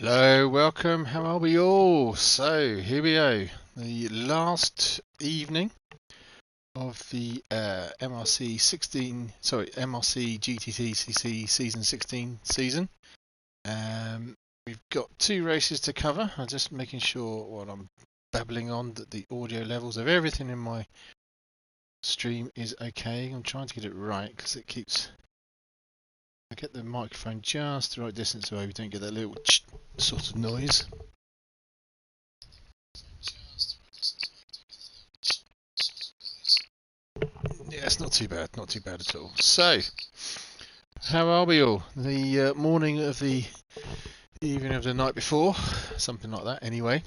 Hello, welcome. How are we all? So here we go, the last evening of the MRC gttcc season 16 season. We've got two races to cover. I'm just making sure while I'm babbling on that the audio levels of everything in my stream is okay. I'm trying to get it right because it keeps. I get the microphone just the right distance away. We don't get that little sort of noise. Yeah, it's not too bad, not too bad at all. So, how are we all? The morning of the evening of the night before, something like that anyway.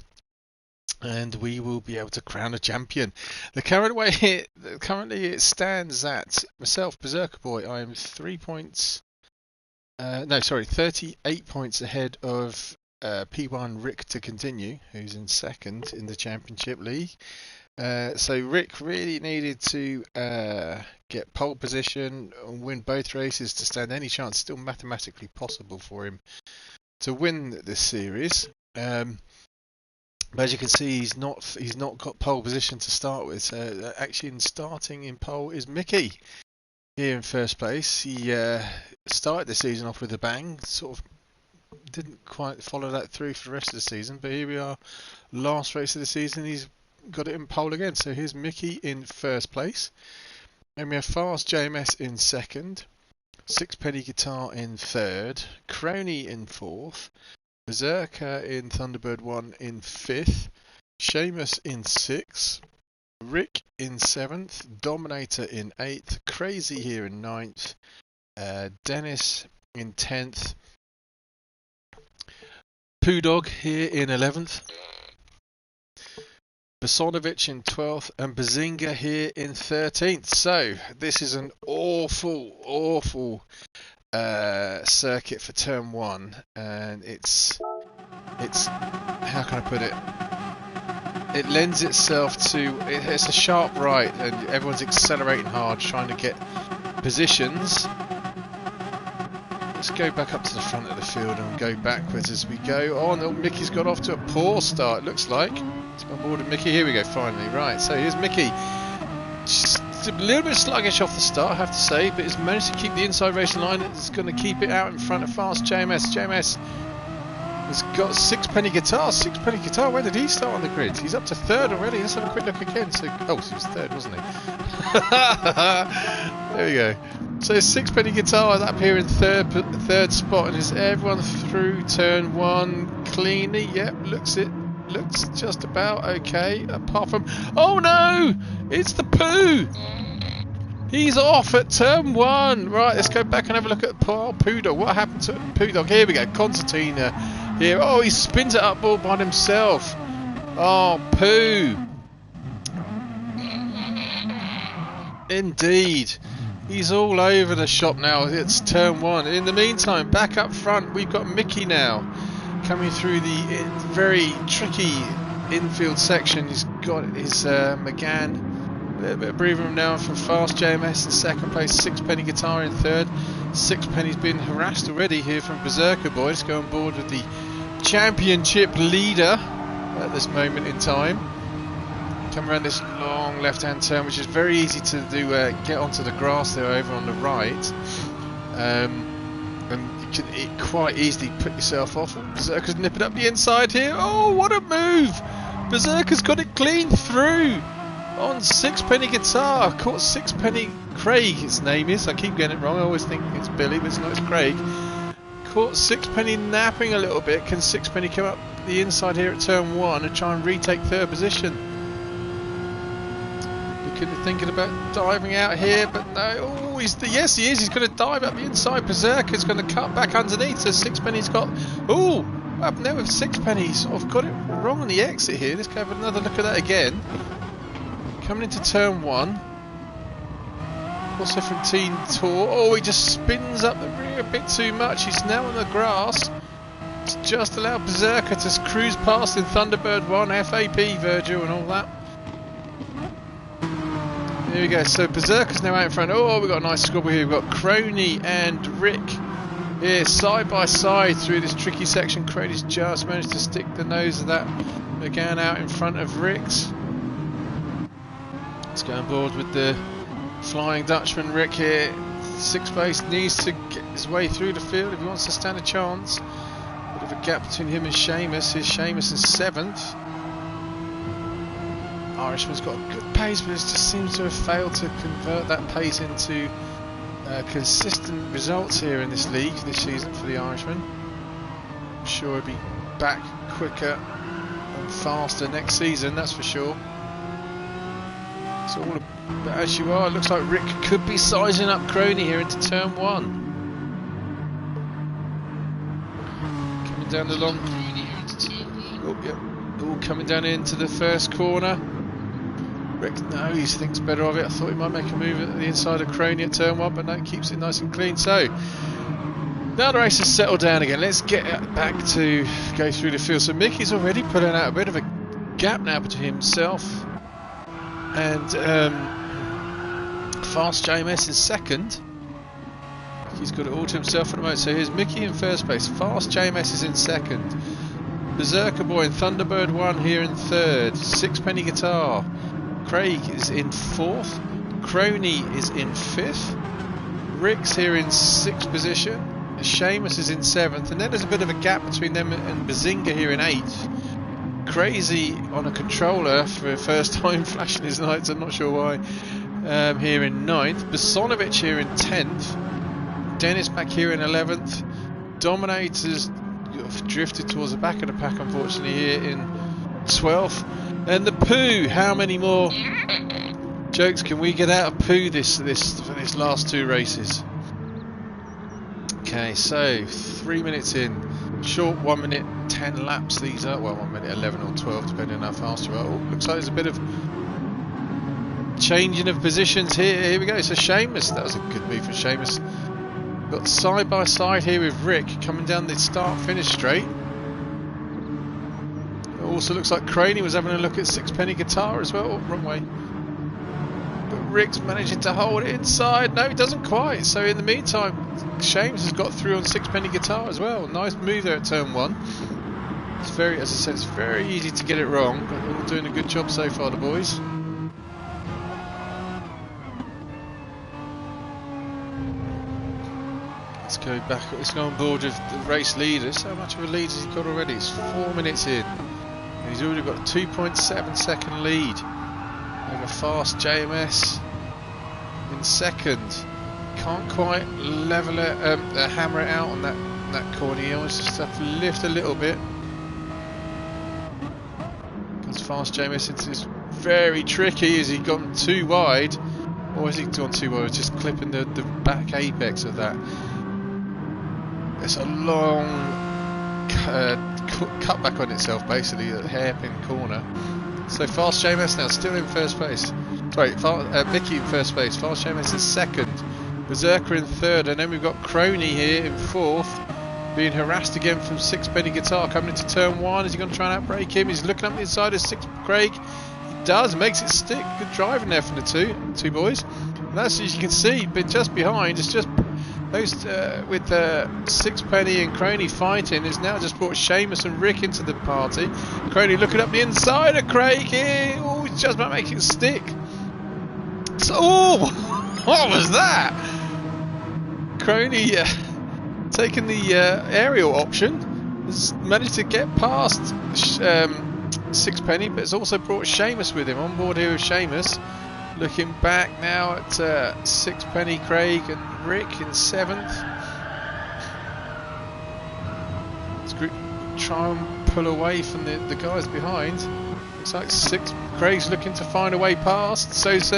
And we will be able to crown a champion. The current way currently it stands at myself, Berserker Boy. I am 38 points ahead of P1 Rick to continue, who's in second in the championship league. So Rick really needed to get pole position and win both races to stand any chance. Still mathematically possible for him to win this series. But as you can see, he's not got pole position to start with. So actually, starting in pole is Mickey here in first place. He started the season off with a bang. Sort of didn't quite follow that through for the rest of the season. But here we are, last race of the season. He's got it in pole again. So here's Mickey in first place. And we have Fast JMS in second. Sixpenny Guitar in third. Crony in fourth. Berserker in Thunderbird 1 in 5th, Seamus in 6th, Rick in 7th, Dominator in 8th, Crazy here in 9th, Dennis in 10th, Poo Dog here in 11th, Basonovich in 12th, and Bazinga here in 13th. So this is an awful circuit for turn 1, and it's how can I put it? It lends itself to it's a sharp right, and everyone's accelerating hard, trying to get positions. Let's go back up to the front of the field and go backwards as we go. Oh no, Mickey's got off to a poor start. It looks like. Let's go on board with Mickey. Here we go. Finally, right. So here's Mickey. Just a little bit sluggish off the start, I have to say, but he's managed to keep the inside racing line. It's going to keep it out in front of Fast JMS. JMS has got Sixpenny Guitar. Sixpenny Guitar, when did he start on the grid? He's up to third already. Let's have a quick look again. So, he was third, wasn't he? There we go. So Sixpenny Guitar is up here in third spot, and is everyone through turn 1 cleanly? Yep, looks just about okay, apart from... Oh no! It's the Poo! He's off at turn 1! Right, let's go back and have a look at Poo Dog. What happened to Poo Dog? Here we go, Concertina here. Oh, he spins it up all by himself. Oh, Poo! Indeed. He's all over the shop now. It's turn 1. In the meantime, back up front, we've got Mickey now. Coming through the very tricky infield section. He's got his McGann, a little bit of breathing room now for Fast JMS in second place, Sixpenny Guitar in third. Sixpenny's been harassed already here from Berserker Boy. Let's go on board with the championship leader at this moment in time. Come around this long left-hand turn, which is very easy to do. Get onto the grass there over on the right. And you can quite easily put yourself off. Berserker's nipping up the inside here. Oh, what a move! Berserker's got it clean through on Sixpenny Guitar. Caught Sixpenny Craig, his name is. I keep getting it wrong. I always think it's Billy, but it's not. It's Craig. Caught Sixpenny napping a little bit. Can Sixpenny come up the inside here at turn 1 and try and retake third position? Thinking about diving out here, but no. Oh, yes, he is. He's going to dive up the inside. Berserker's going to cut back underneath. So Sixpenny's got. Oh, what happened there with Sixpenny? Sort of got it wrong on the exit here. Let's go have another look at that again. Coming into turn 1. Also from Team Tour. Oh, he just spins up the rear a bit too much. He's now on the grass. It's just allowed Berserker to cruise past in Thunderbird 1, FAP, Virgil, and all that. Here we go, so Berserker's now out in front. Oh, we've got a nice squabble here. We've got Crony and Rick Here, side by side through this tricky section. Crady's just managed to stick the nose of that McGann out in front of Rick's. Let's go on board with the Flying Dutchman. Rick here, sixth place, needs to get his way through the field if he wants to stand a chance. Bit of a gap between him and Seamus. Here's Seamus in seventh. Irishman's got a good pace, but it just seems to have failed to convert that pace into consistent results here in this league this season for the Irishman. I'm sure he'll be back quicker and faster next season, that's for sure. So all but as you are, it looks like Rick could be sizing up Crony here into turn one. Coming down the long. Oh, yeah. All coming down into the first corner. Rick, no, he thinks better of it. I thought he might make a move at the inside of Crony at turn one, but no, keeps it nice and clean. So now the race has settled down again. Let's get back to go through the field. So Mickey's already putting out a bit of a gap now between himself and Fast JMS is second. He's got it all to himself at the moment. So here's Mickey in first place. Fast JMS is in second. Berserker Boy and Thunderbird 1 here in third. Sixpenny Guitar. Craig is in fourth. Crony is in fifth. Rick's here in sixth position. Seamus is in seventh. And then there's a bit of a gap between them and Bazinga here in eighth. Crazy on a controller for the first time flashing his lights, I'm not sure why. Here in 9th, Bosonovic here in 10th, Dennis back here in 11th, Dominators drifted towards the back of the pack unfortunately here in 12th, and the Pooh, how many more jokes can we get out of Pooh for this last two races? Okay, so 3 minutes in, short 1 minute 10 laps these are, well 1 minute 11 or 12 depending on how fast you are. Oh, looks like there's a bit of changing of positions here we go. So Seamus, that was a good move for Seamus. Got side by side here with Rick coming down the start finish straight. It also looks like Craney was having a look at Sixpenny Guitar as well. Oh, wrong way. But Rick's managing to hold it inside. No, he doesn't quite. So in the meantime, Seamus has got through on Sixpenny Guitar as well. Nice move there at turn one. It's very, as I said, it's very easy to get it wrong, but they're all doing a good job so far, the boys. Let's go back. Let's go on board with the race leaders. How much of a lead has he got already? It's 4 minutes in. And he's already got a 2.7 second lead over Fast JMS in second. Can't quite level it, hammer it out on that corner. He almost just have to lift a little bit. Because Fast JMS is very tricky. Has he gone too wide? Or has he gone too wide? It's just clipping the back apex of that. It's a long cutback on itself, basically, a hairpin corner. So Fast JMS now still in first place. Sorry, Mickey in first place. Fast JMS is second. Berserker in third, and then we've got Crony here in fourth, being harassed again from Sixpenny Guitar coming into turn one. Is he going to try and outbrake him? He's looking up the inside of Craig. He does, makes it stick. Good driving there from the two boys. And that's, as you can see, but just behind, it's just those with Sixpenny and Crony fighting. It's now just brought Seamus and Rick into the party. Crony looking up the inside of Craig here. Oh, he's just about making it stick. So, oh, what was that? Crony taking the aerial option, has managed to get past Sixpenny, but it's also brought Seamus with him. On board here with Seamus, looking back now at Sixpenny, Craig and Rick in seventh. Let's try and pull away from the guys behind. Looks like Craig's looking to find a way past, so's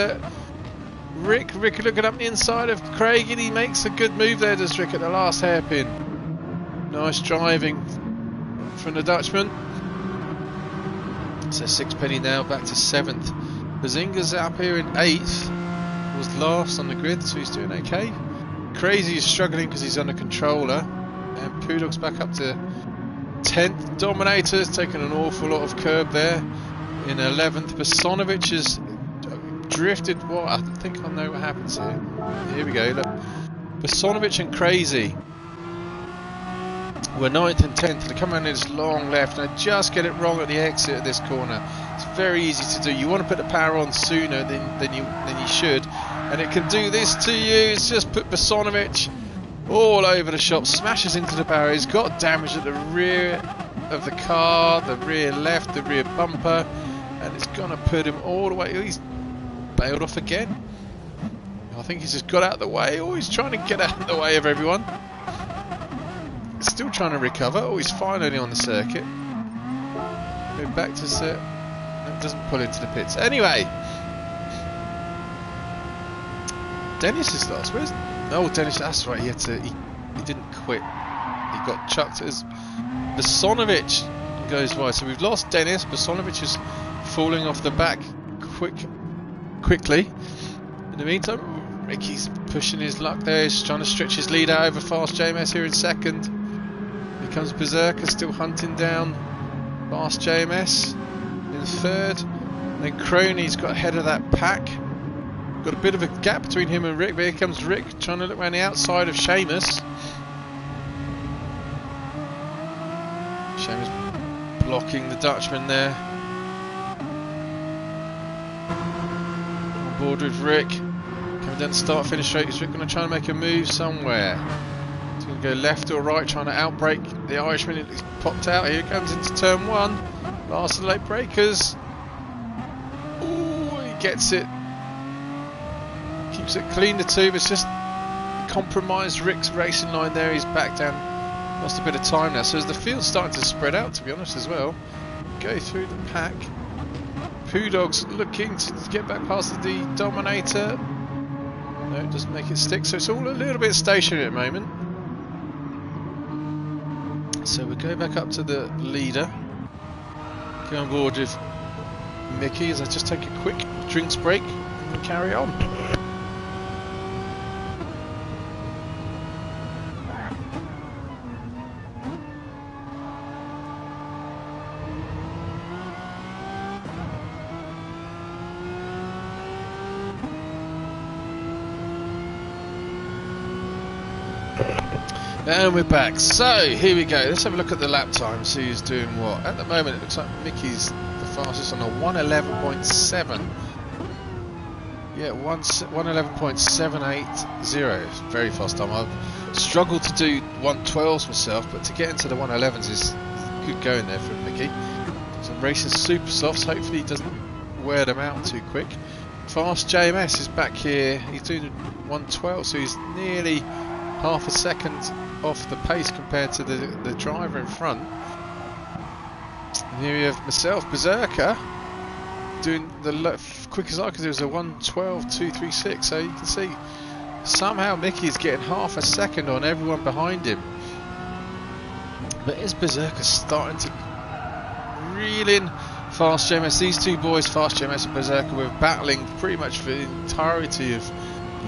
Rick looking up the inside of Craig, and he makes a good move there, does Rick, at the last hairpin. Nice driving from the Dutchman. So Sixpenny now back to seventh. Bazinga's up here in eighth. Was last on the grid, so he's doing okay. Crazy is struggling because he's under controller. And Pudog's back up to 10th. Dominator's taking an awful lot of curb there in 11th. Bosonovic has drifted. What? I think I know what happens here. Here we go. Look, Bosonovic and Crazy We're 9th and 10th. They come around this long left, and I just get it wrong at the exit of this corner. It's very easy to do. You want to put the power on sooner than you should, and it can do this to you. It's just put Bosonovic all over the shop, smashes into the barrier. He's got damage at the rear of the car, the rear left, the rear bumper, and it's going to put him all the way. He's bailed off again. I think he's just got out of the way. Oh, he's trying to get out of the way of everyone. Still trying to recover. Oh, he's finally on the circuit. Go back to set. No, doesn't pull into the pits. Anyway, Dennis is last. Where's? Oh, Dennis. That's right. He had to. He didn't quit. He got chucked as Bosonovic goes wide. So we've lost Dennis. Bosonovic is falling off the back quickly. In the meantime, Ricky's pushing his luck there. He's trying to stretch his lead out over Fast JMS here in second. Here comes Berserker, still hunting down Fast JMS in third. And then Crony's got ahead of that pack. Got a bit of a gap between him and Rick, but here comes Rick trying to look around the outside of Seamus. Seamus blocking the Dutchman there. On board with Rick. Coming down the start finish straight. Is Rick going to try and make a move somewhere? He's going to go left or right, trying to outbrake the Irishman. He's popped out. Here he comes into turn one. Last of the late breakers. Ooh, he gets it. Keeps it clean, the two, but it's just compromised Rick's racing line there. He's back down. Lost a bit of time now. So as the field's starting to spread out, to be honest, as well. Go through the pack. Poo Dog's looking to get back past the Dominator. No, it doesn't make it stick, so it's all a little bit stationary at the moment. So we go back up to the leader. Go on board with Mickey as I just take a quick drinks break and carry on. And we're back. So here we go. Let's have a look at the lap times. Who's doing what? At the moment, it looks like Mickey's the fastest on a 1:11.7. Yeah, 1:11.780. Very fast time. I've struggled to do 1:12s myself, but to get into the 1:11s is good going there for Mickey. So I'm racing super softs. Hopefully he doesn't wear them out too quick. Fast JMS is back here. He's doing 1:12, so he's nearly half a second off the pace compared to the driver in front. And here we have myself, Berserker, doing the quickest I could do was a 1:12.236. So you can see somehow Mickey's getting half a second on everyone behind him. But is Berserker starting to reel in Fast JMS? These two boys, Fast JMS and Berserker, were battling pretty much for the entirety of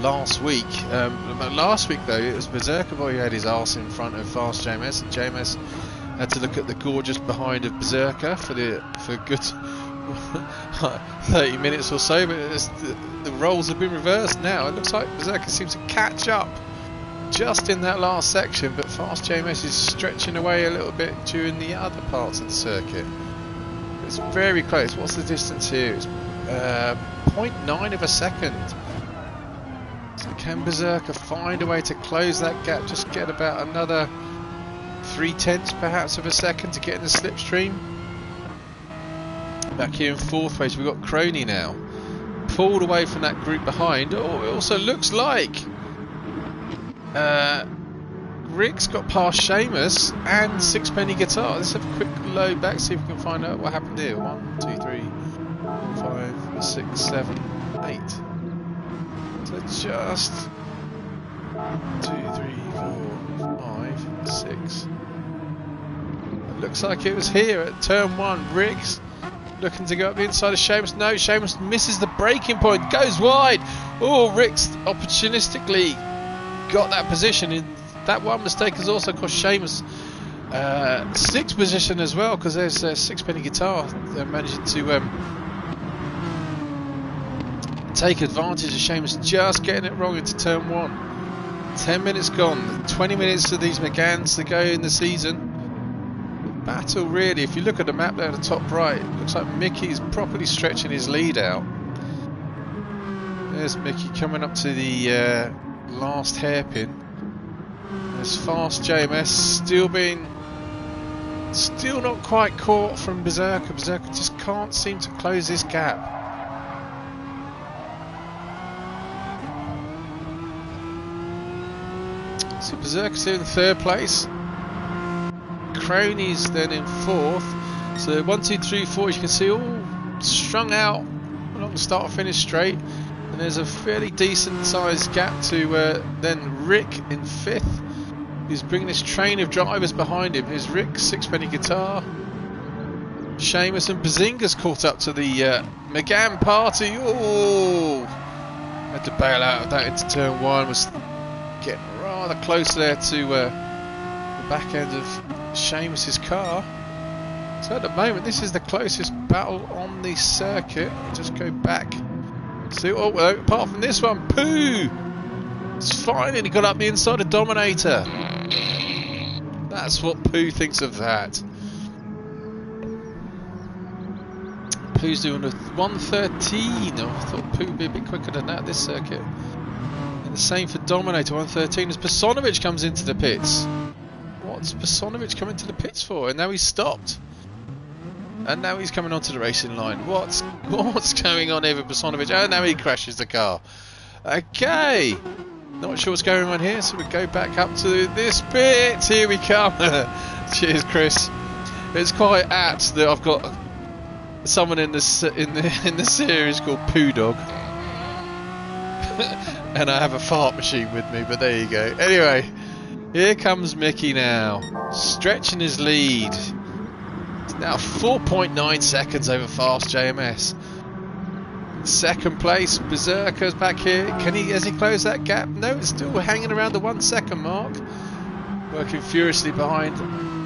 last week. Last week though, it was Berserker boy who had his arse in front of Fast JMS, and JMS had to look at the gorgeous behind of Berserker for good 30 minutes or so. But the roles have been reversed now. It looks like Berserker seems to catch up just in that last section, but Fast JMS is stretching away a little bit during the other parts of the circuit. It's very close. What's the distance here? It's 0.9 of a second. So can Berserker find a way to close that gap? Just get about another 0.3 perhaps of a second to get in the slipstream. Back here in fourth place, we've got Crony now, pulled away from that group behind. Oh, it also looks like Rick's got past Seamus and Sixpenny Guitar. Let's have a quick load back, see if we can find out what happened here. 1, 2, 3, 4, 5, 6, 7, 8. So just 2, 3, 4, 5, 6. It looks like it was here at turn 1. Rick's looking to go up the inside of Seamus. No, Seamus misses the braking point, goes wide. Oh, Rick's opportunistically got that position. In that one mistake has also cost Seamus 6th position as well, because there's Sixpenny Guitar managing to take advantage of Seamus just getting it wrong into turn 1. 10 minutes gone, 20 minutes of these McGanns to go in the season. The battle really, if you look at the map there at the top right, it looks like Mickey's properly stretching his lead out. There's Mickey coming up to the last hairpin. There's Fast JMS still not quite caught from Berserker. Berserker just can't seem to close this gap. So Berserker's in third place. Crony's then in fourth. So 1, 2, 3, 4, as you can see, all strung out along the start finish straight. And there's a fairly decent sized gap to then Rick in fifth. He's bringing this train of drivers behind him. Here's Rick, Sixpenny Guitar. Seamus and Bazinga's caught up to the McGann party. Oh! Had to bail out of that into turn one. Was getting rather close there to the back end of Seamus's car. So at the moment, this is the closest battle on the circuit. I'll just go back. See, oh, well, apart from this one, Pooh! It's finally got up the inside of Dominator. That's what Pooh thinks of that. Pooh's doing a 1:13. Oh, I thought Pooh would be a bit quicker than that this circuit. And the same for Dominator, 1:13 as Personovic comes into the pits. What's Personovic coming to the pits for? And now he's stopped. And now he's coming onto the racing line. What's going on here with Personovic? Oh, now he crashes the car. Okay. Not sure what's going on here, so we go back up to this bit. Here we come. Cheers, Chris. It's quite apt that I've got someone in the series called Poo Dog, and I have a fart machine with me. But there you go. Anyway, here comes Mickey now, stretching his lead. It's now 4.9 seconds over Fast JMS. Second place, Berserker's back here. Has he closed that gap? No, it's still hanging around the 1 second mark. Working furiously behind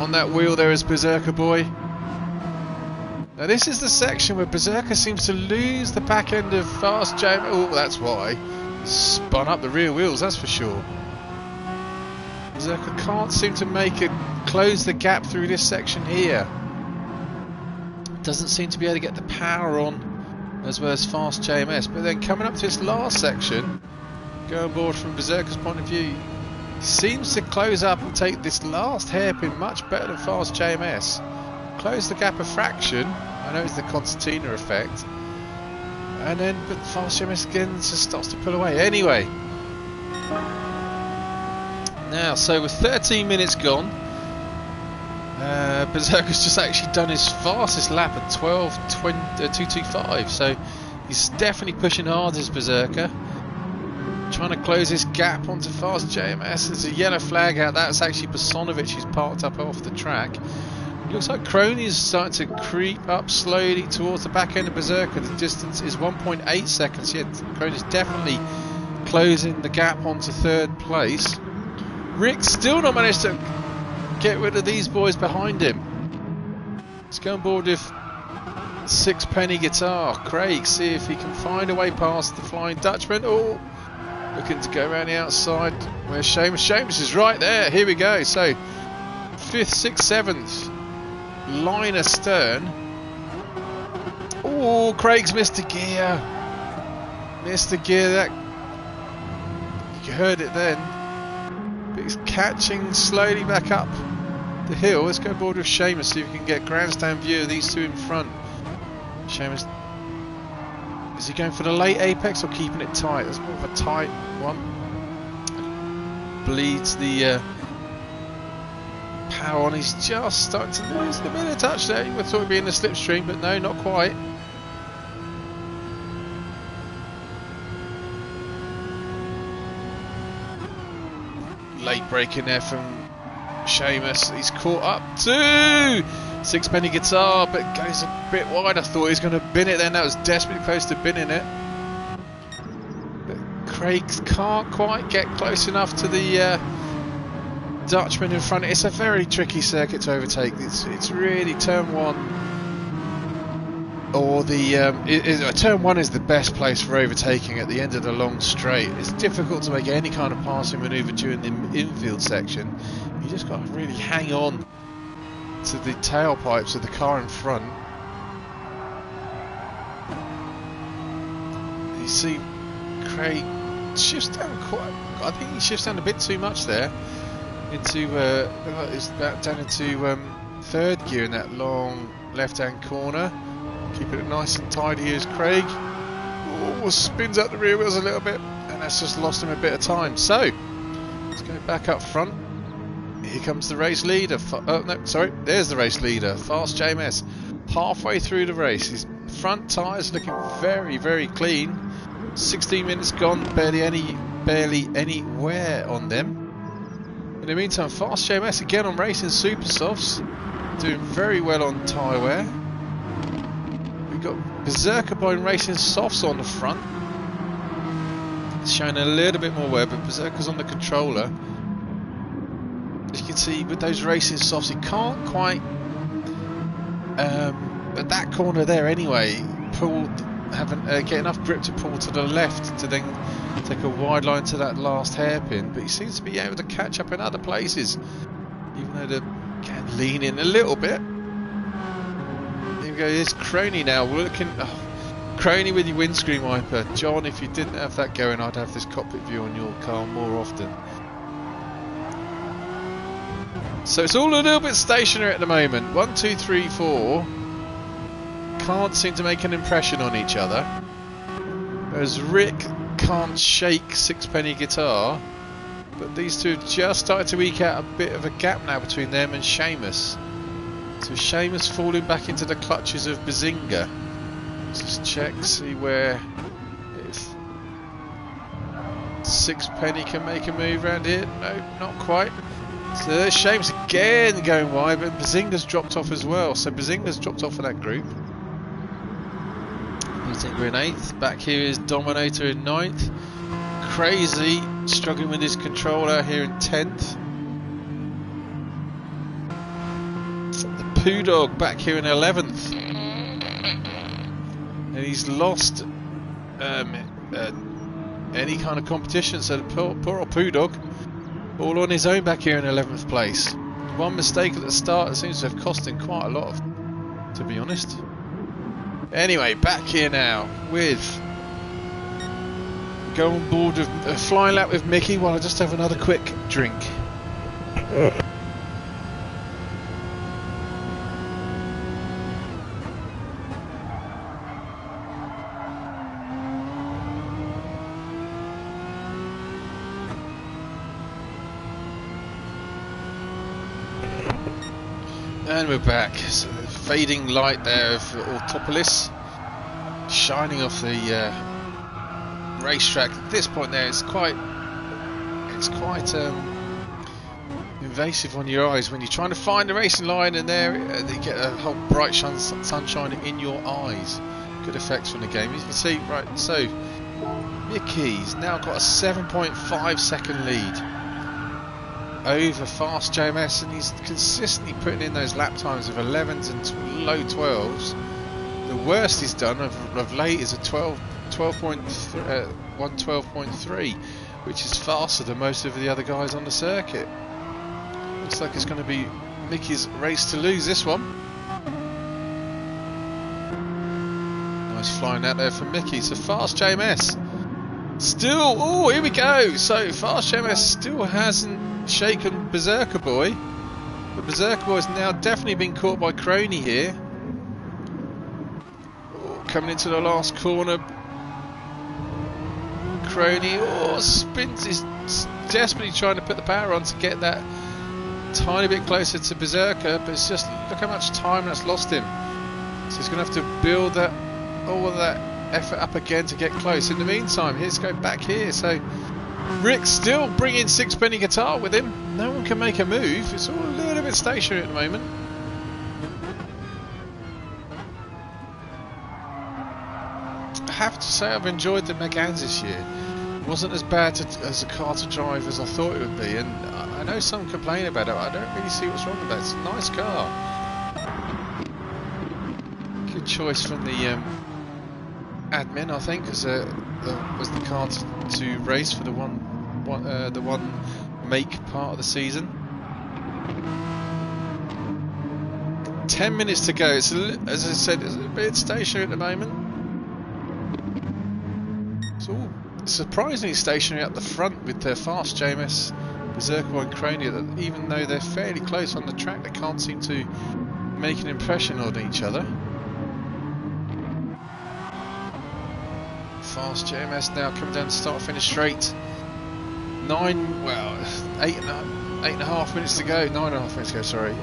on that wheel there is Berserker boy. Now this is the section where Berserker seems to lose the back end of Fast JMS. Oh, that's why. He spun up the rear wheels, that's for sure. Berserker can't seem to close the gap through this section here. Doesn't seem to be able to get the power on as well as Fast JMS, but then coming up to this last section, going board from Berserker's point of view, he seems to close up and take this last hairpin much better than Fast JMS. Close the gap a fraction. I know it's the concertina effect, and then but Fast JMS again just starts to pull away. Anyway, now so with 13 minutes gone, Berserker's just actually done his fastest lap at 12.225, so he's definitely pushing hard as Berserker, trying to close this gap onto Fast JMS. There's a yellow flag out. That's actually Personovic who's parked up off the track. It looks like Crony's starting to creep up slowly towards the back end of Berserker. The distance is 1.8 seconds. Yeah, Crony's definitely closing the gap onto third place. Rick still not managed to get rid of these boys behind him. Let's go on board with Sixpenny Guitar. Craig, see if he can find a way past the Flying Dutchman. Oh, looking to go around the outside. Where's Seamus? Seamus is right there. Here we go. So 5th, 6th, 7th. Line astern. Oh, Craig's missed a gear. Missed a gear. That you heard it then. But he's catching slowly back up the hill. Let's go aboard with Seamus, see if we can get a grandstand view of these two in front. Seamus, is he going for the late apex or keeping it tight? That's more of a tight one. Bleeds the power on. He's just starting to lose a bit of touch there. You would have thought he'd be in the slipstream, but no, not quite. Late break in there from Seamus. He's caught up to Sixpenny Guitar, but goes a bit wide. I thought he was going to bin it then. That was desperately close to binning it. But Craig can't quite get close enough to the Dutchman in front. It's a very tricky circuit to overtake. It's really turn one. or the turn 1 is the best place for overtaking at the end of the long straight. It's difficult to make any kind of passing manoeuvre during the infield section. You just got to really hang on to the tailpipes of the car in front. You see Craig shifts down quite, I think he shifts down a bit too much there into down into third gear in that long left hand corner. Keeping it nice and tidy as Craig spins out the rear wheels a little bit, and that's just lost him a bit of time. So let's go back up front. Here comes the race leader. Oh no, sorry, there's the race leader, Fast JMS, halfway through the race. His front tyres looking very, very clean. 16 minutes gone, barely any wear on them. In the meantime, Fast JMS again on racing super softs, doing very well on tyre wear. We've got Berserker Boy racing softs on the front. It's showing a little bit more wear, but Berserker's on the controller. As you can see with those racing softs, he can't quite at that corner there anyway get enough grip to pull to the left to then take a wide line to that last hairpin, but he seems to be able to catch up in other places, even though they can lean in a little bit. Here we go, here's Crony now. We're looking, Crony with your windscreen wiper. John, if you didn't have that going, I'd have this cockpit view on your car more often. So it's all a little bit stationary at the moment. 1, 2, 3, 4 can't seem to make an impression on each other, whereas Rick can't shake Sixpenny Guitar, but these two have just started to eke out a bit of a gap now between them and Seamus. So Seamus falling back into the clutches of Bazinga. Let's just check, see where, if Sixpenny can make a move around here. No, not quite. So there's Seamus again going wide, but Bazinga's dropped off as well. So Bazinga's dropped off of that group. Bazinga in 8th. Back here is Dominator in 9th. Crazy struggling with his controller here in 10th. The Poo Dog back here in 11th. And he's lost any kind of competition, so the poor old Poo Dog all on his own back here in 11th place. One mistake at the start seems to have cost him quite a lot, to be honest. Anyway, back here now with go on board with a flying lap with Mickey while I just have another quick drink. And we're back. So the fading light there of Autopolis shining off the racetrack. At this point there, it's quite invasive on your eyes when you're trying to find the racing line, and there you get a whole bright sunshine in your eyes. Good effects from the game. As you can see, right, so Mickey's now got a 7.5 second lead over Fast JMS, and he's consistently putting in those lap times of 11s and low 12s. The worst he's done of late is a 112.3, which is faster than most of the other guys on the circuit. Looks like it's going to be Mickey's race to lose this one. Nice flying out there from Mickey. So Fast JMS still, oh, here we go. So Fast JMS still hasn't shaken Berserker Boy, but Berserker Boy's now definitely been caught by Crony here. Oh, coming into the last corner, Crony spins, is desperately trying to put the power on to get that tiny bit closer to Berserker, but it's just, look how much time that's lost him. So he's going to have to build all of that effort up again to get close. In the meantime, let's go back here. So Rick's still bringing Sixpenny Guitar with him. No one can make a move. It's all a little bit stationary at the moment. I have to say I've enjoyed the Megans this year. It wasn't as bad as a car to drive as I thought it would be, and I know some complain about it. I don't really see what's wrong with that. It's a nice car. Good choice from the admin, I think, as was the car to race for the one make part of the season. 10 minutes to go. It's as I said, it's a bit stationary at the moment. It's all surprisingly stationary up the front with their fast JMS, Berserker and Crony. Even though they're fairly close on the track, they can't seem to make an impression on each other. Fast JMS now coming down to start-finish straight. 8 and a half minutes to go. 9.5 minutes to go. Sorry.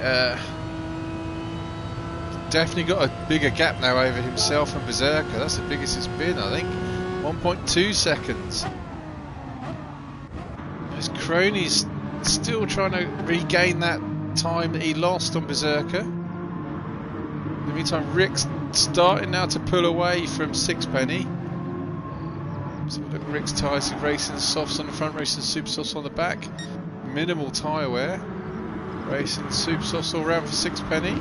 Definitely got a bigger gap now over himself and Berserker. That's the biggest it's been, I think. 1.2 seconds. As Crony's still trying to regain that time that he lost on Berserker. In the meantime, Rick's starting now to pull away from Sixpenny. So look at Rick's tyres, racing softs on the front, racing super softs on the back. Minimal tyre wear. Racing super softs all round for Sixpenny.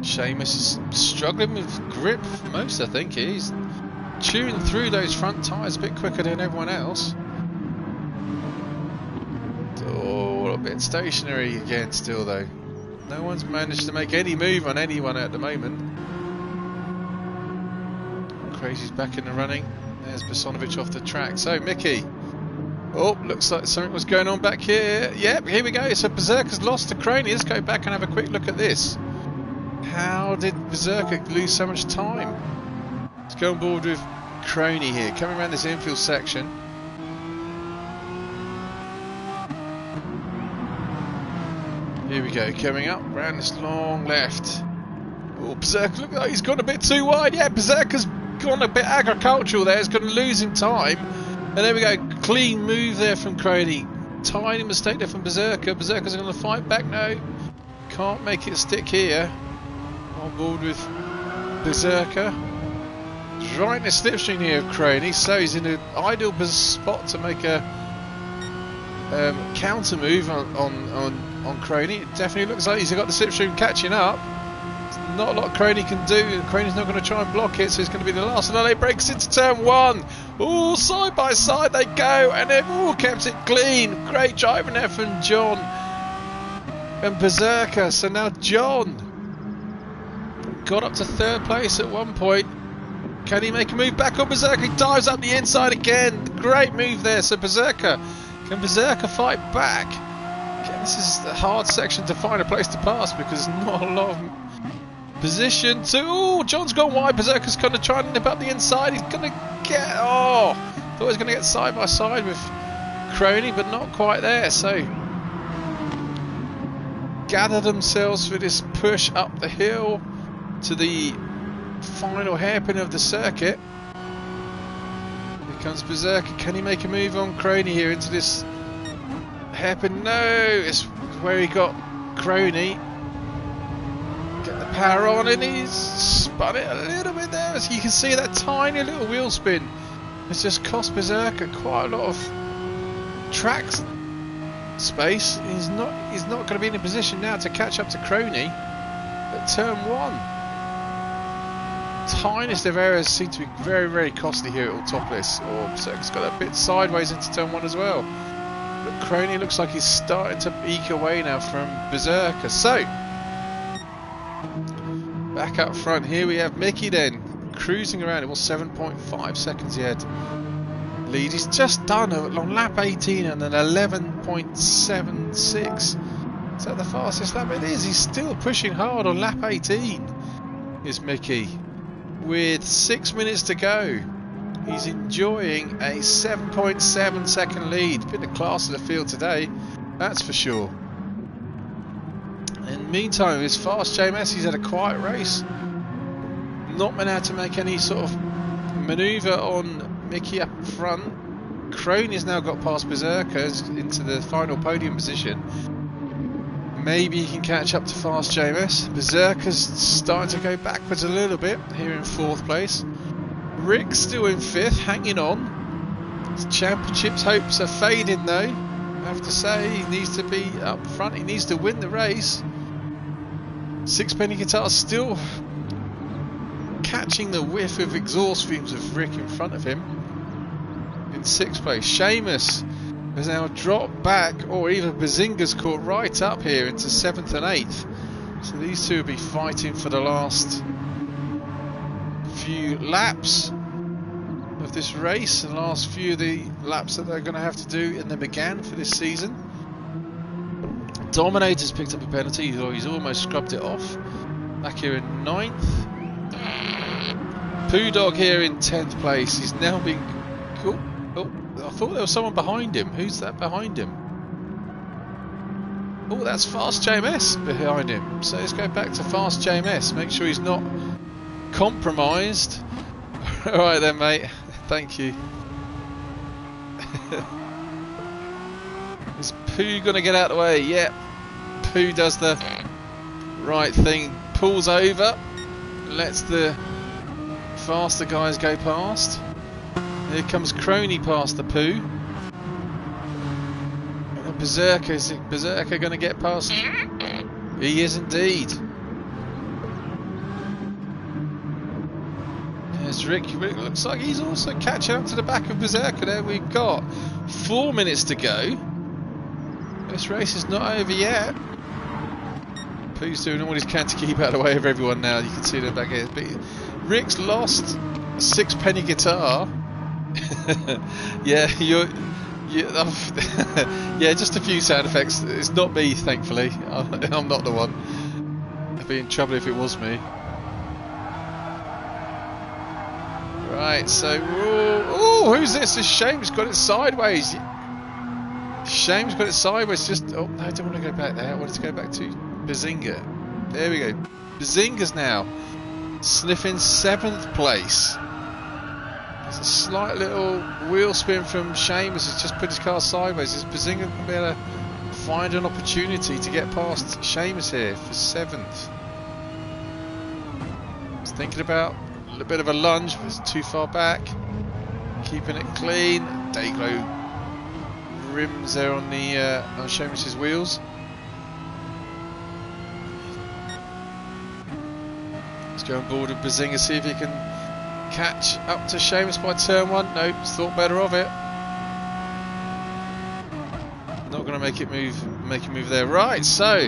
Seamus is struggling with grip most, I think. He's chewing through those front tyres a bit quicker than everyone else. Oh, a bit stationary again still though. No one's managed to make any move on anyone at the moment. Crazy's back in the running. There's Bosonovic off the track. So Mickey. Oh, looks like something was going on back here. Yep, here we go. So Berserker's lost to Crony. Let's go back and have a quick look at this. How did Berserker lose so much time? Let's go on board with Crony here, coming around this infield section. Here we go, coming up around this long left. Oh, Berserker, look like he's gone a bit too wide. Yeah, Berserker's gone a bit agricultural there. He's going to lose him time. And there we go, clean move there from Crony. Tiny mistake there from Berserker. Berserker's going to fight back now. Can't make it stick here. On board with Berserker. He's right in the slipstream here of Crony, so he's in an ideal spot to make a counter move on Crony. It definitely looks like he's got the slipstream catching up. There's not a lot Crony can do, and Crony's not going to try and block it, so it's going to be the last. And then he breaks into turn one. Oh, side by side they go, and they've all kept it clean. Great driving there from John and Berserker. So now John got up to third place at one point. Can he make a move back on Berserker? He dives up the inside again. Great move there. So Berserker, can Berserker fight back? Again, this is the hard section to find a place to pass because there's not a lot of position to. Oh, John's gone wide. Berserker's going to try and nip up the inside. He's going to get. Oh, thought he was going to get side by side with Crony, but not quite there. So gather themselves for this push up the hill to the final hairpin of the circuit. Here comes Berserker. Can he make a move on Crony here into this hairpin? No, it's where he got Crony. Get the power on, and he's spun it a little bit there. As you can see, that tiny little wheel spin has just cost Berserker quite a lot of track space. He's not going to be in a position now to catch up to Crony at turn one. Tiniest of errors seem to be very, very costly here at Autopolis. Oh, Berserker's got a bit sideways into turn one as well. But Crony looks like he's starting to eke away now from Berserker. So, back up front, here we have Mickey then, cruising around. It was 7.5 seconds he had lead. He's just done on lap 18 and an 11.76. Is that the fastest lap? It is. He's still pushing hard on lap 18. Is Mickey. With 6 minutes to go, he's enjoying a 7.7 second lead. Been the class of the field today, that's for sure. In the meantime, his fast JMS, he's had a quiet race. Not been able to make any sort of manoeuvre on Mickey up front. Crony's now got past Berserkers into the final podium position. Maybe he can catch up to fast JMS. Berserker's starting to go backwards a little bit here in fourth place. Rick's still in fifth, hanging on. His championship's hopes are fading though. I have to say, he needs to be up front. He needs to win the race. Sixpenny Guitar still catching the whiff of exhaust fumes of Rick in front of him. In 6th place, Seamus has now dropped back, or even Bazinga's caught right up here into 7th and 8th. So these two will be fighting for the last few laps of this race, the last few of the laps that they're going to have to do in the McGann for this season. Dominator's picked up a penalty, he's almost scrubbed it off. Back here in 9th. Poo Dog here in 10th place. He's now been... Oh, I thought there was someone behind him. Who's that behind him? Oh, that's Fast JMS behind him. So let's go back to Fast JMS. Make sure he's not compromised. Alright then, mate. Thank you. Is Pooh going to get out of the way? Yep. Pooh does the right thing. Pulls over. Lets the faster guys go past. Here comes Crony past the Pooh. And Berserker, is Berserker going to get past? He is indeed. There's Rick. Rick looks like he's also catching up to the back of Berserker there. We've got 4 minutes to go. This race is not over yet. Pooh's doing all he can to keep out of the way of everyone now. You can see them back here. But Rick's lost a Sixpenny Guitar. Yeah, yeah, just a few sound effects. It's not me, thankfully. I'm not the one. I'd be in trouble if it was me. Right, so oh, who's this? It's Shame's got it sideways. Shame's got it sideways. Just oh no, I don't want to go back there. I wanted to go back to Bazinga. There we go. Bazinga's now sniffing 7th place. There's a slight little wheel spin from Seamus. He's just put his car sideways. Is Bazinga going to be able to find an opportunity to get past Seamus here for 7th? He's thinking about a little bit of a lunge, but it's too far back. Keeping it clean. Dayglow rims there on the on Seamus's wheels. Let's go on board with Bazinga, see if he can catch up to Seamus by turn 1. Nope, thought better of it. Not going to make him move there. Right, so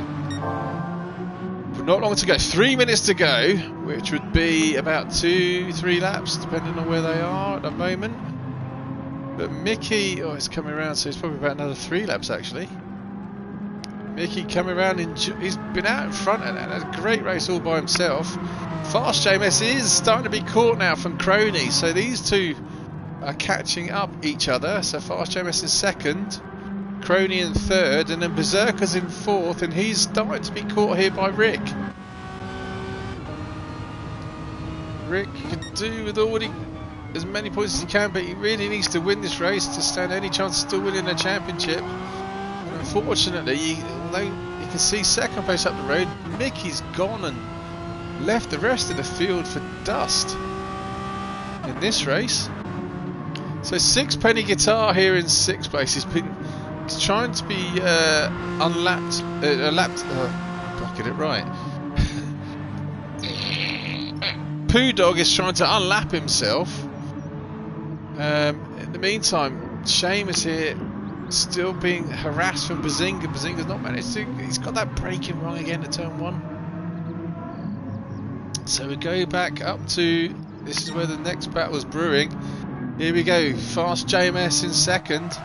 not long to go. 3 minutes to go, which would be about 2-3 laps, depending on where they are at the moment. But Mickey, oh, it's coming around, so it's probably about another 3 laps actually. Mickey coming around, he's been out in front and had a great race all by himself. Fast JMS is starting to be caught now from Crony, so these two are catching up each other. So Fast JMS in 2nd, Crony in 3rd, and then Berserker's in 4th, and he's starting to be caught here by Rick. Rick can do with as many points as he can, but he really needs to win this race to stand any chance of still winning a championship. And unfortunately, although you can see 2nd place up the road, Mickey's gone and left the rest of the field for dust in this race. So Sixpenny Guitar here in 6th place. He's been trying to be unlapped. I'll get it right. Poo Dog is trying to unlap himself. In the meantime, Seamus here still being harassed from Bazinga. Bazinga's not managed to. He's got that braking wrong again at turn 1. So we go back up to. This is where the next battle is brewing. Here we go. Fast JMS in 2nd.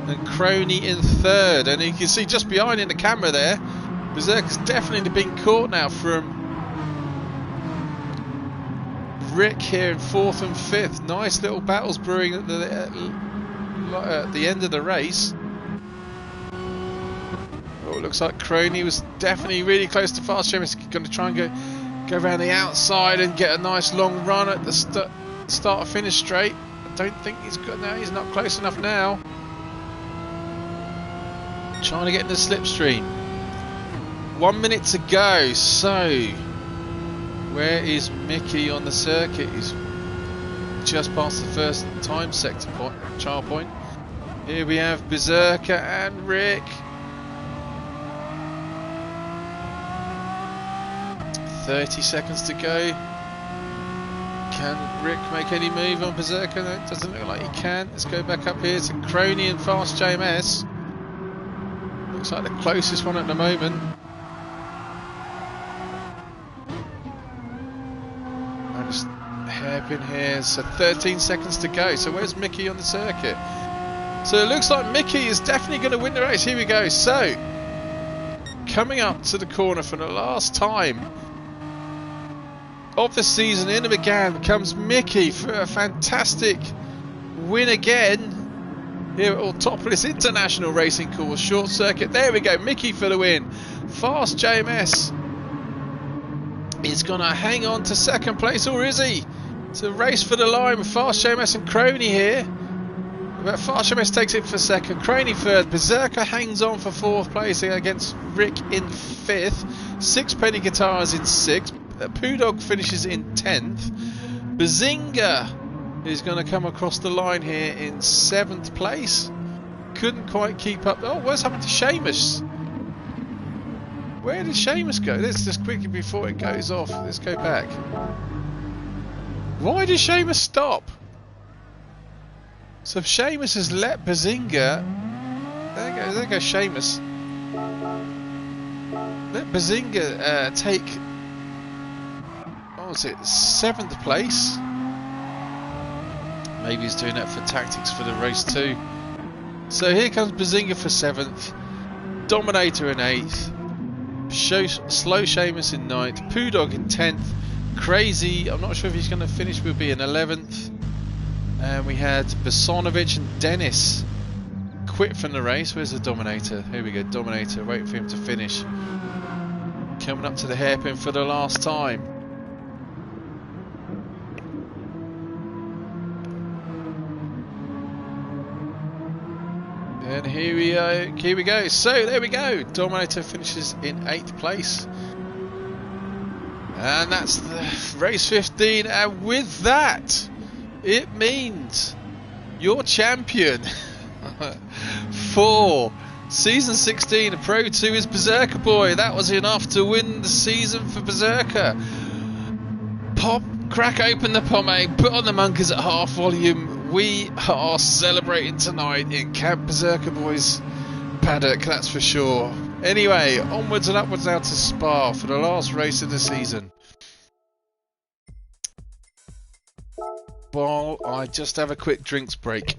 And Crony in 3rd. And you can see just behind in the camera there, Berserker's definitely being caught now from Rick here in 4th and 5th. Nice little battles brewing at the end of the race. Oh, it looks like Crony was definitely really close to Fast JMS. He's going to try and go around the outside and get a nice long run at the start of finish straight. I don't think he's got now. He's not close enough now. Trying to get in the slipstream. 1 minute to go. So where is Mickey on the circuit? He's just past the first time sector point, chart point. Here we have Berserker and Rick. 30 seconds to go. Can Rick make any move on Berserker? No, it doesn't look like he can. Let's go back up here to Crony and Fast JMS. Looks like the closest one at the moment. And just hairpin here. So 13 seconds to go. So where's Mickey on the circuit? So it looks like Mickey is definitely going to win the race. Here we go. So coming up to the corner for the last time of the season in the McGann comes Mickey for a fantastic win again here at Autopolis International Racing Course short circuit. There we go, Mickey for the win. Fast JMS is going to hang on to second place, or is he? It's a race for the line with Fast JMS and Crony here. But Fast JMS takes it for second, Crony third, Berserker hangs on for fourth place against Rick in fifth, Sixpenny Guitars in sixth, Poodog finishes in 10th. Bazinga is going to come across the line here in 7th place. Couldn't quite keep up. Oh, what's happened to Seamus? Where did Seamus go? Let's just quickly, before it goes off, let's go back. Why did Seamus stop? So Seamus has let Bazinga. There goes Seamus. Let Bazinga take. What was it? 7th place. Maybe he's doing that for tactics for the race too. So here comes Bazinga for 7th, Dominator in 8th, Slow Seamus in 9th, Poodog in 10th, Crazy, I'm not sure if he's going to finish, will be in 11th, and we had Bosonovic and Dennis quit from the race. Where's the Dominator? Here we go, Dominator, waiting for him to finish. Coming up to the hairpin for the last time. And here we go. So there we go. Dominator finishes in 8th place. And that's the race 15. And with that, it means your champion for season 16 of Pro 2 is Berserker Boy. That was enough to win the season for Berserker. Crack open the pomade, put on the munkers at half volume. We are celebrating tonight in Camp Berserker Boy's paddock, that's for sure. Anyway, onwards and upwards now to Spa for the last race of the season. While I just have a quick drinks break.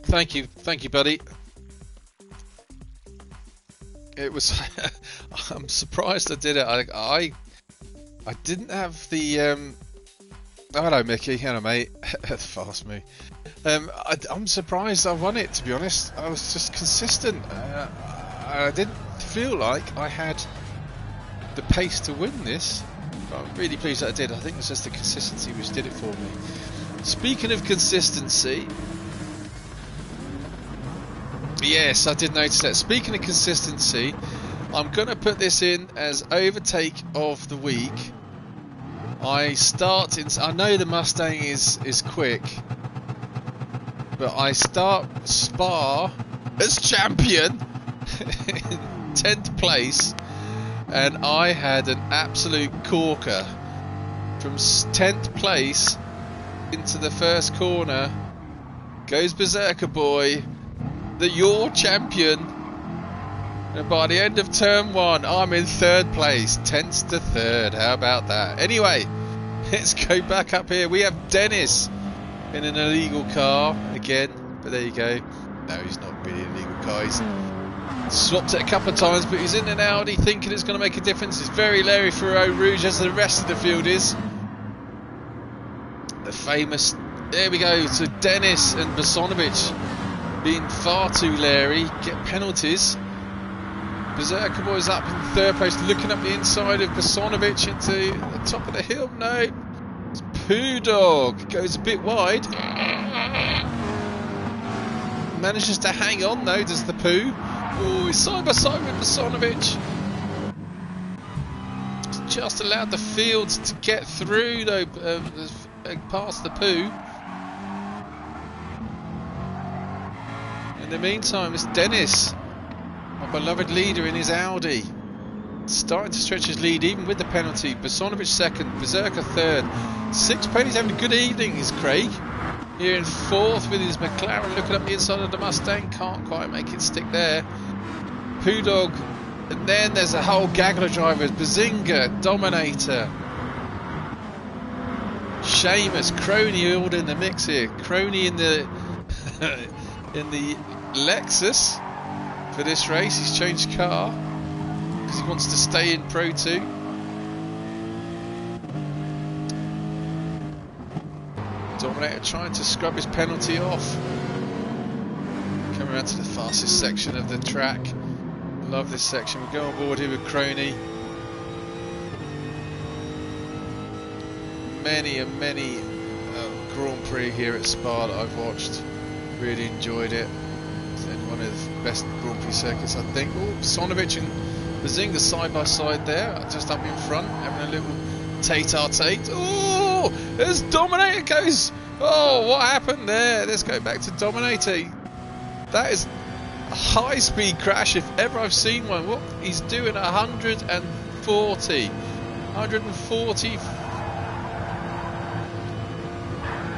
Thank you, buddy. It was. I'm surprised I did it. I didn't have the. Oh, hello, Mickey. Hello, mate. Fast move. I'm surprised I won it. To be honest, I was just consistent. I didn't feel like I had the pace to win this. But I'm really pleased that I did. I think it's just the consistency which did it for me. Speaking of consistency. Yes, I did notice that. Speaking of consistency, I'm going to put this in as overtake of the week. I know the Mustang is quick, but I start Spa as champion in 10th place, and I had an absolute corker from 10th place into the first corner. Goes Berserker Boy. Your champion, and by the end of turn 1 I'm in 3rd place, 10th to 3rd. How about that? Anyway, let's go back up here. We have Dennis in an illegal car again, but there you go. No, he's not really an illegal car. He's swapped it a couple of times, but he's in an Audi thinking it's going to make a difference. It's very Larry Ferro Rouge, as the rest of the field is. The famous, there we go, so Dennis and Bosonovic being far too Larry, get penalties. Berserker Boy's up in 3rd place, looking up the inside of Bosonovic into the top of the hill. No, it's Poodog, goes a bit wide. Manages to hang on though, does the Poo. Oh, he's side by side with Bosonovic. just allowed the fields to get through though, past the poo. In the meantime, it's Dennis, our beloved leader in his Audi, starting to stretch his lead even with the penalty. Bosanovic second, Berserker third. Sixpenny's having a good evening, is Craig. Here in fourth with his McLaren, looking up the inside of the Mustang, can't quite make it stick there. Poo Dog, and then there's a whole gaggle of drivers. Bazinga, Dominator, Seamus, Crony all in the mix here. Crony in the in the Lexus for this race. He's changed car because he wants to stay in Pro 2. Dominator trying to scrub his penalty off. Coming around to the fastest section of the track. Love this section. We go on board here with Crony. Many Grand Prix here at Spa that I've watched. Really enjoyed it. It's one of the best Grand Prix circuits, I think. Oh, Sonovic and Bazinga side by side there, just up in front, having a little tate-a-tate. Oh, there's Dominator goes. Oh, what happened there? Let's go back to Dominator. That is a high-speed crash if ever I've seen one. What he's doing, 140,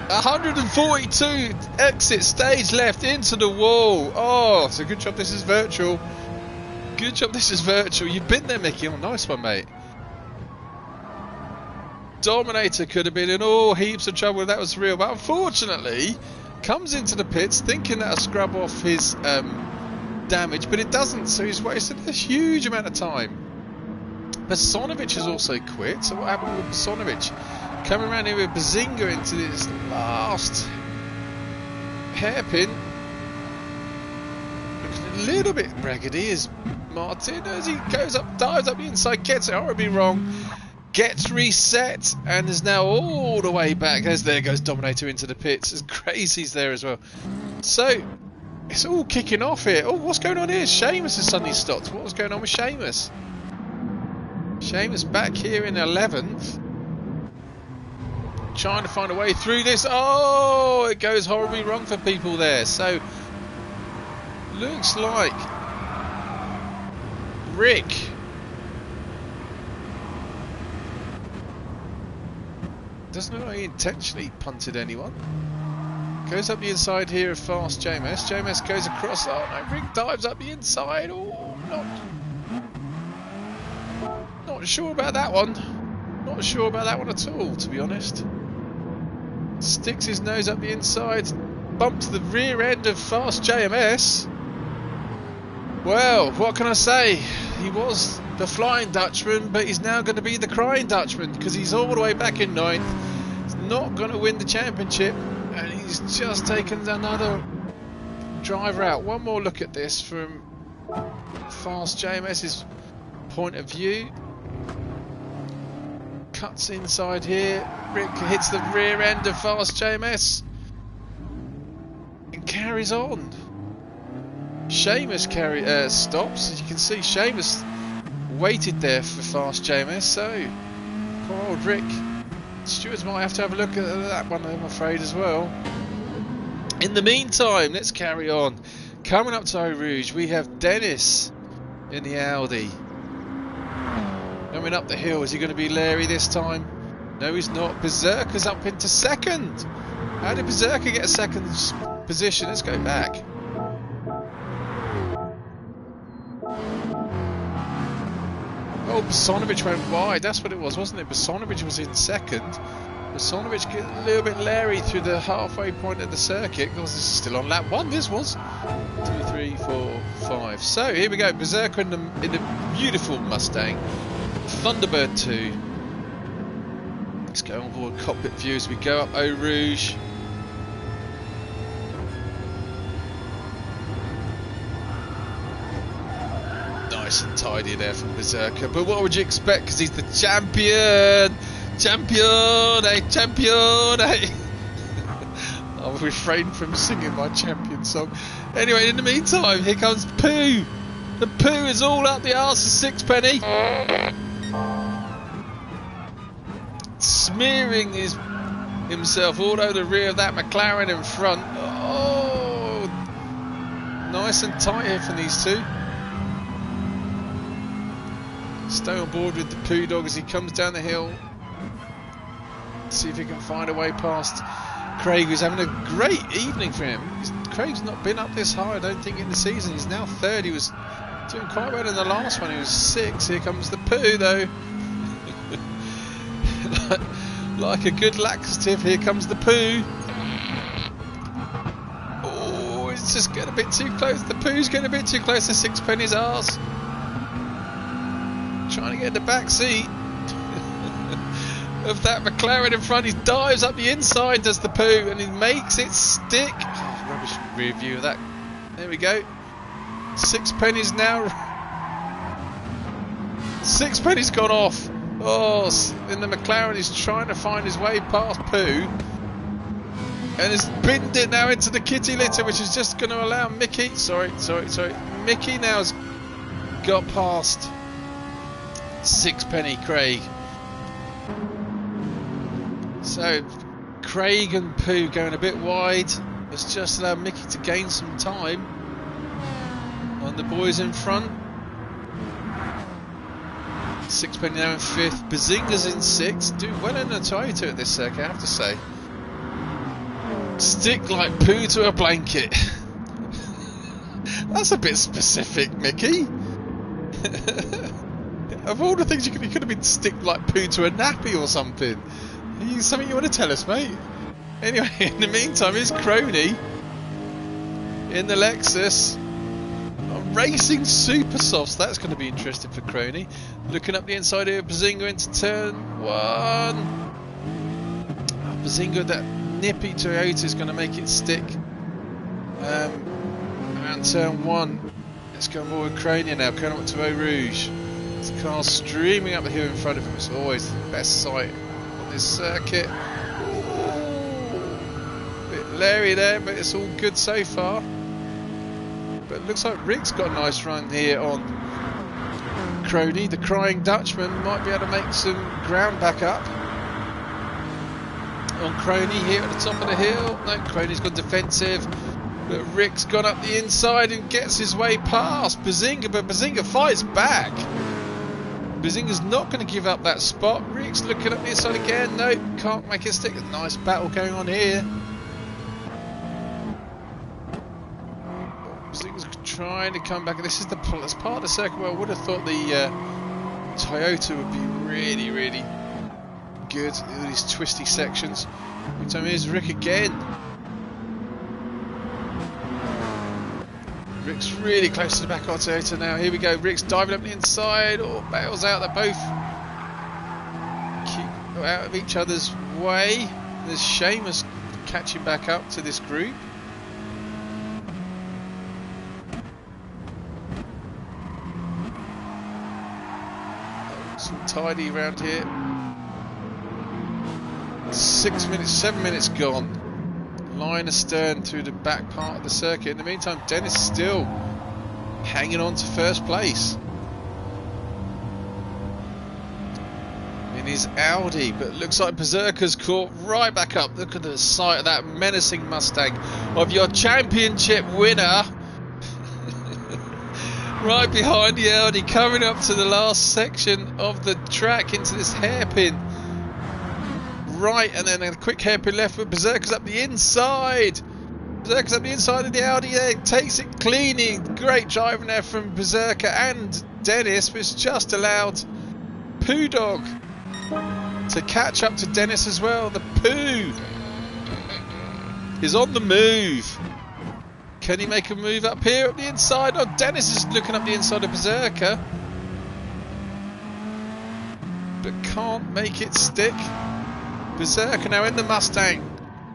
142 exit stage left into the wall. Oh, so good job this is virtual. Good job this is virtual. You've been there, Mickey. Oh, nice one, mate. Dominator could have been in all heaps of trouble if that was real, but unfortunately comes into the pits thinking that'll scrub off his damage, but it doesn't, so he's wasted a huge amount of time. Bosanovic has also quit, so what happened with Bosanovic? Coming around here with Bazinga into this last hairpin. Looking a little bit raggedy is Martin as he goes up, dives up the inside, gets it horribly wrong, gets reset, and is now all the way back as there goes Dominator into the pits. As Crazy's there as well. So it's all kicking off here. Oh, what's going on here? Seamus has suddenly stopped. What was going on with Seamus? Seamus back here in 11th. Trying to find a way through this. Oh, it goes horribly wrong for people there. So looks like Rick doesn't look like he intentionally punted anyone. Goes up the inside here of fast JMS. JMS goes across. Oh no, Rick dives up the inside. Oh, not sure about that one. Not sure about that one at all, to be honest. Sticks his nose up the inside. Bumps the rear end of fast JMS. Well, what can I say? He was the Flying Dutchman, but he's now going to be the Crying Dutchman because he's all the way back in 9th. He's not going to win the championship, and he's just taken another driver out. One more look at this from fast JMS's point of view. Cuts inside here. Rick hits the rear end of fast JMS and carries on. Seamus stops. As you can see, Seamus waited there for fast JMS, so poor old Rick. Stewards might have to have a look at that one, I'm afraid, as well. In the meantime, let's carry on. Coming up to Eau Rouge, we have Dennis in the Audi. Coming up the hill, is he going to be Larry this time? No, he's not. Berserker's up into second. How did Berserker get a second position? Let's go back. Oh, Bosanovic went wide. That's what it was, wasn't it? Bosanovic was in second. Bosanovic get a little bit Larry through the halfway point of the circuit. Because this is still on lap 1. This was 2, 3, 4, 5. So here we go. Berserker in the beautiful Mustang. Thunderbird 2. Let's go on board cockpit view as we go up Eau Rouge. Nice and tidy there from Berserker. But what would you expect? Because he's the champion! Champion! I'll refrain from singing my champion song. Anyway, in the meantime, here comes Pooh! The Pooh is all up the arse of Sixpenny. smearing himself all over the rear of that McLaren in front. Oh, nice and tight here from these two. Stay on board with the Poo Dog as he comes down the hill. See if he can find a way past Craig, who's having a great evening for him. Craig's not been up this high, I don't think, in the season. He's now third. He was doing quite well in the last one. He was 6. Here comes the Poo, though. like a good laxative, here comes the Poo. Oh, it's just getting a bit too close. The Poo's getting a bit too close to Sixpenny's arse. Trying to get in the back seat of that McLaren in front. He dives up the inside, does the Poo, and he makes it stick. Oh, rubbish rear view of that. There we go. Sixpenny's now. Sixpenny's gone off. Oh, and the McLaren is trying to find his way past Poo, and has binned it now into the kitty litter, which is just going to allow Mickey. Sorry. Mickey now's got past Sixpenny Craig. So Craig and Poo going a bit wide. It's just allowed Mickey to gain some time on the boys in front. Sixpenny now in 5th. Bazinga's in 6th. Doing well in the Toyota at this circuit, I have to say. Stick like Poo to a blanket. That's a bit specific, Mickey. Of all the things you could have been stick like Poo to a nappy or something. Something you want to tell us, mate? Anyway, in the meantime, here's Crony in the Lexus, racing super softs. That's going to be interesting for Crony. Looking up the inside here, Bazinga into turn 1. Bazinga, that nippy Toyota is going to make it stick. Around turn 1. Let's go more with Crony now, coming up to Eau Rouge. The car streaming up the hill in front of him. It's always the best sight on this circuit. Ooh, bit Larry there, but it's all good so far. But it looks like Rick's got a nice run here on Crony. The Crying Dutchman might be able to make some ground back up on Crony here at the top of the hill. No, Crony's gone defensive. But Rick's gone up the inside and gets his way past Bazinga, but Bazinga fights back. Bazinga's not going to give up that spot. Rick's looking up the inside again. Nope, can't make it stick. A nice battle going on here. Bazinga's trying to come back. This is that's part of the circuit where I would have thought the Toyota would be really, really good. All these twisty sections. Meantime, here's Rick again. Rick's really close to the back of Toyota now. Here we go. Rick's diving up the inside. Oh, bails out. They both keep out of each other's way. There's Seamus catching back up to this group. Some tidy around here. 6 minutes, 7 minutes gone. Line astern through the back part of the circuit. In the meantime, Dennis still hanging on to first place in his Audi, but looks like Berserker's caught right back up. Look at the sight of that menacing Mustang of your championship winner. Right behind the Audi, coming up to the last section of the track into this hairpin right, and then a quick hairpin left with Berserker's up the inside. Berserker's up the inside of the Audi there, takes it cleanly. Great driving there from Berserker and Dennis, which just allowed Poo Dog to catch up to Dennis as well. The Poo is on the move. Can he make a move up here up the inside? Oh, Dennis is looking up the inside of Berserker, but can't make it stick. Berserker now in the Mustang,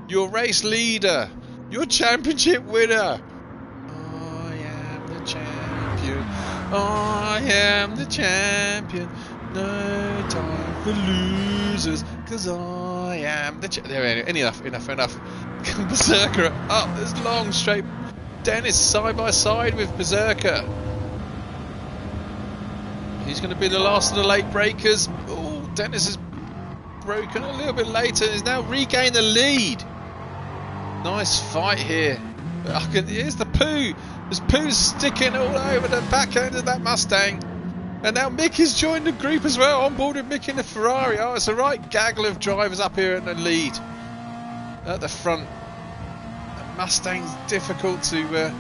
your race leader, your championship winner. I am the champion. I am the champion. No time for losers, 'cause I am the champion. Enough. Berserker up this long straight. Dennis side by side with Berserker. He's going to be the last of the late breakers. Oh, Dennis is broken a little bit later and has now regained the lead. Nice fight here. Here's the poo. There's poo sticking all over the back end of that Mustang. And now Mickey's joined the group as well, on board with Mickey in the Ferrari. Oh, it's a right gaggle of drivers up here in the lead. At the front. The Mustang's difficult to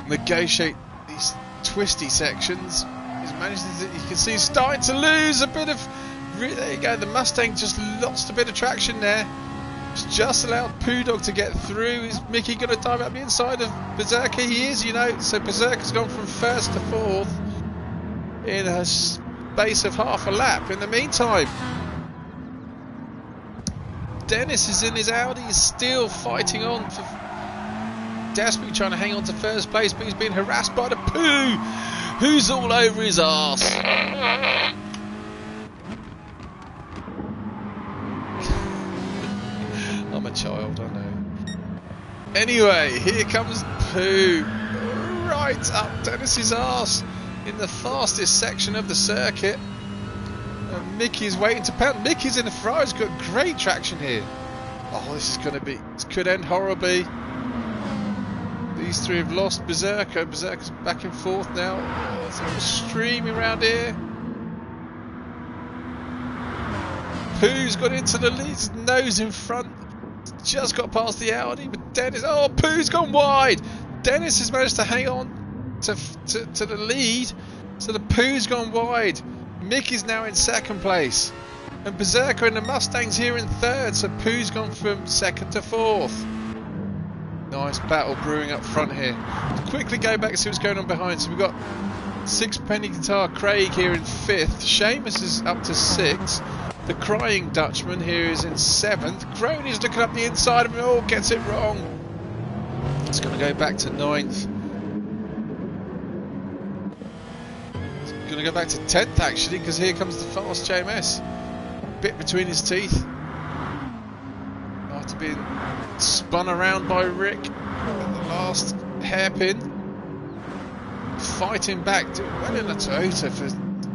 negotiate these twisty sections. He's managed to, you can see he's starting to lose a bit of, there you go, the Mustang just lost a bit of traction there. It's just allowed Poo Dog to get through. Is Mickey going to dive up the inside of Berserker? He is, you know, so Berserker's gone from first to fourth in a space of half a lap. In the meantime, Dennis is in his Audi, he's still fighting on for, desperately trying to hang on to first place, but he's being harassed by the Poo, who's all over his arse. I'm a child, I know. Anyway, here comes Poo, right up Dennis's arse in the fastest section of the circuit. And Mickey's waiting to pound. Mickey's in the Ferrari, he's got great traction here. Oh, this is going to be, this could end horribly. These three have lost Berserker. Berserker's back and forth now. Oh, it's all streaming around here. Pooh's got into the lead, his nose in front. Just got past the Audi, but Dennis, oh, Pooh's gone wide. Dennis has managed to hang on to the lead, so the Pooh's gone wide. Mickey's now in second place, and Berserker and the Mustang's here in third, so Pooh's gone from second to fourth. Nice battle brewing up front here. Let's quickly go back and see what's going on behind. So we've got Sixpenny Guitar Craig here in fifth. Seamus is up to sixth. The Crying Dutchman here is in seventh. Crony's looking up the inside of him. Oh, gets it wrong. It's going to go back to ninth. It's going to go back to 10th actually, because here comes the fast JMS. Bit between his teeth. After being spun around by Rick at the last hairpin. Fighting back, doing well in the Toyota for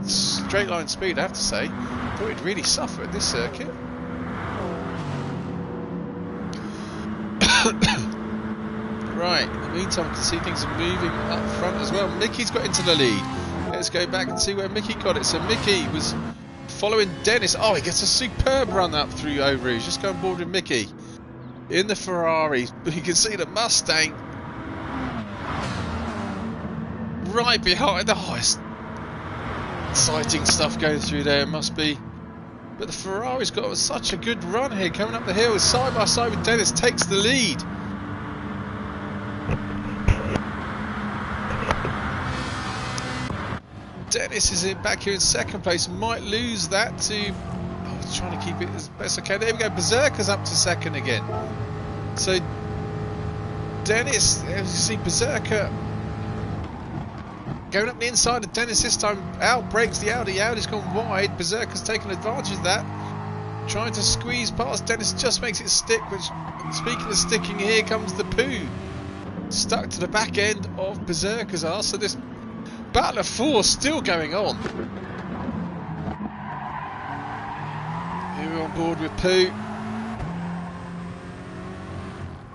straight line speed, I have to say. Thought he'd really suffer at this circuit. Right, in the meantime, I can see things are moving up front as well. Mickey's got into the lead. Let's go back and see where Mickey got it. So Mickey was following Dennis. Oh, he gets a superb run up through over. He's just going board with Mickey in the Ferrari. But you can see the Mustang right behind. Oh, it's exciting stuff going through there, must be. But the Ferrari's got such a good run here, coming up the hill side by side with Dennis, takes the lead. Dennis is back here in second place, might lose that to, oh, he's trying to keep it as best I can. There we go, Berserker's up to second again. So Dennis, as you see, Berserker going up the inside of Dennis this time, out breaks the Audi. Audi's gone wide. Berserker's taken advantage of that, trying to squeeze past Dennis, just makes it stick. Which, speaking of sticking, here comes the Poo, stuck to the back end of Berserker's arse. So this battle of four still going on. Here we're on board with Poo.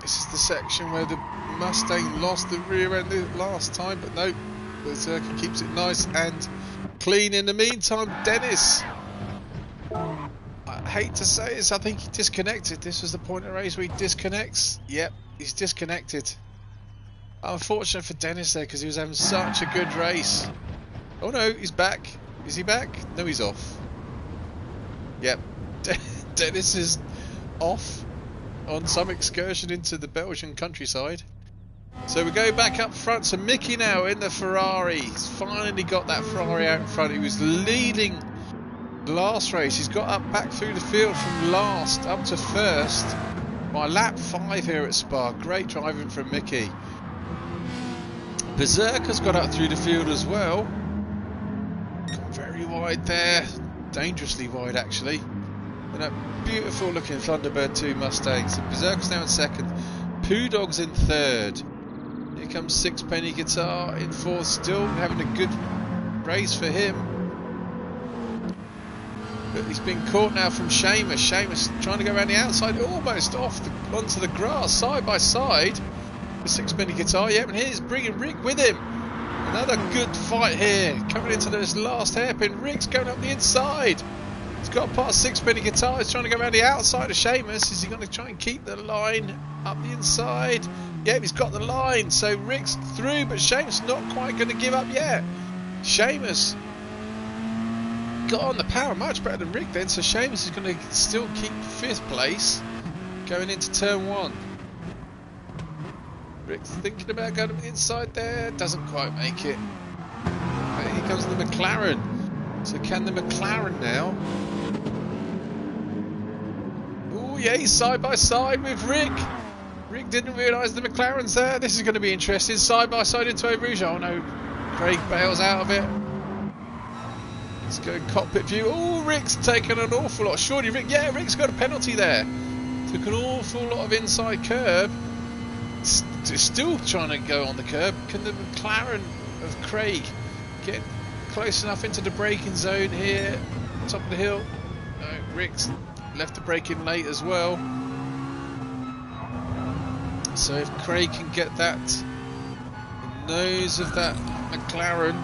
This is the section where the Mustang lost the rear end last time, but no, Berserker keeps it nice and clean. In the meantime, Dennis, I hate to say this, I think he disconnected. This was the point of the race where he disconnects. Yep, he's disconnected. Unfortunate for Dennis there, because he was having such a good race. Oh no, he's back. Is he back? No, he's off. Yep, Dennis is off on some excursion into the Belgian countryside. So we go back up front. So Mickey now in the Ferrari. He's finally got that Ferrari out in front. He was leading last race. He's got up back through the field from last up to first by lap 5 here at Spa. Great driving from Mickey. Berserker's got up through the field as well. Got very wide there. Dangerously wide actually. And that beautiful looking Thunderbird 2 Mustang. So Berserker's now in second. Poo Dog's in third. Here comes Sixpenny Guitar in fourth, still having a good race for him. But he's been caught now from Seamus. Seamus trying to go around the outside, almost onto the grass, side by side. The six-penny guitar, yep, and here's bringing Rick with him. Another good fight here, coming into this last hairpin. Rick's going up the inside. He's got past six-penny guitar. He's trying to go around the outside of Seamus. Is he going to try and keep the line up the inside? Yep, he's got the line. So Rick's through, but Seamus not quite going to give up yet. Seamus got on the power much better than Rick then, so Seamus is going to still keep 5th place going into turn 1. Rick's thinking about going up the inside there, doesn't quite make it. Okay, here comes the McLaren. So can the McLaren now? Oh yeah, he's side by side with Rick. Rick didn't realise the McLaren's there. This is going to be interesting. Side by side into Eau Rouge. Oh no, Craig bails out of it. Let's go cockpit view. Oh, Rick's taken an awful lot. Surely Rick, yeah, Rick's got a penalty there. Took an awful lot of inside curb. Still trying to go on the curb. Can the McLaren of Craig get close enough into the braking zone here? Top of the hill. No, Rick's left the braking late as well. So if Craig can get that, the nose of that McLaren.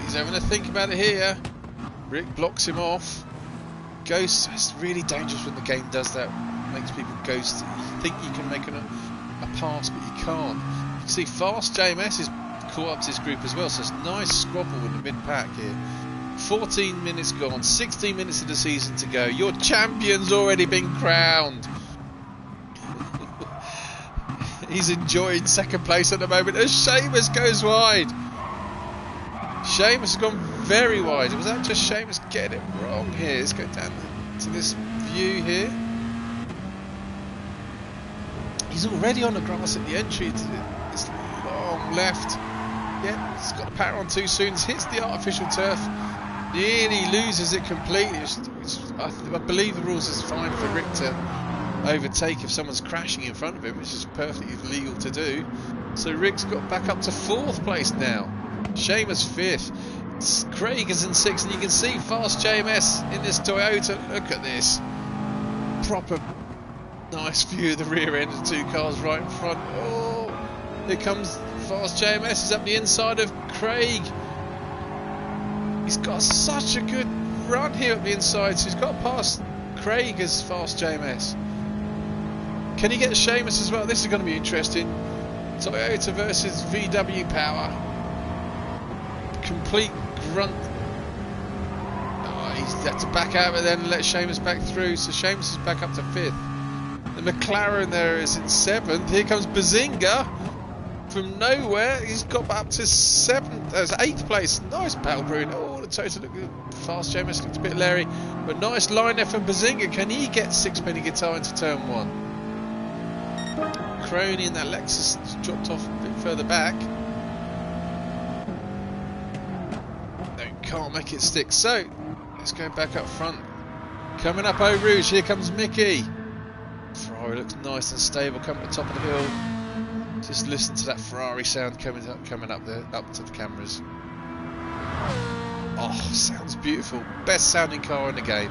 He's having a think about it here. Rick blocks him off. Ghost. It's really dangerous when the game does that. Makes people ghost. You think you can make a pass, but you can't. You can see Fast JMS is caught up to his group as well, so it's a nice squabble in the mid-pack here. 14 minutes gone, 16 minutes of the season to go. Your champion's already been crowned. He's enjoying 2nd place at the moment as Seamus goes wide. Seamus has gone very wide. Was that just Seamus getting it wrong here? Let's go down to this view here. He's already on the grass at the entry to this long left. Yep, he's got the power on too soon. Hits the artificial turf. Nearly loses it completely. I believe the rules is fine for Rick to overtake if someone's crashing in front of him, which is perfectly legal to do. So Rick's got back up to 4th place now. Seamus 5th. Craig is in 6th, and you can see Fast JMS in this Toyota. Look at this. Proper nice view of the rear end of 2 cars right in front. Oh, here comes Fast JMS. Is up the inside of Craig. He's got such a good run here at the inside, so he's got past Craig as Fast JMS. Can he get Seamus as well? This is going to be interesting. Toyota versus VW Power. Complete grunt. Oh, he's had to back out but then let Seamus back through, so Seamus is back up to 5th. The McLaren there is in 7th. Here comes Bazinga from nowhere. He's got up to 7th, 8th place. Nice battle brewing. Oh, the Toyota looked good. Fast Seamus looked a bit leery, but nice line there from Bazinga. Can he get 6-penny guitar into turn 1? Crony in that Lexus dropped off a bit further back. No, can't make it stick. So let's go back up front. Coming up Eau Rouge, here comes Mickey. Ferrari looks nice and stable coming to the top of the hill. Just listen to that Ferrari sound coming up there, up to the cameras. Oh, sounds beautiful. Best sounding car in the game.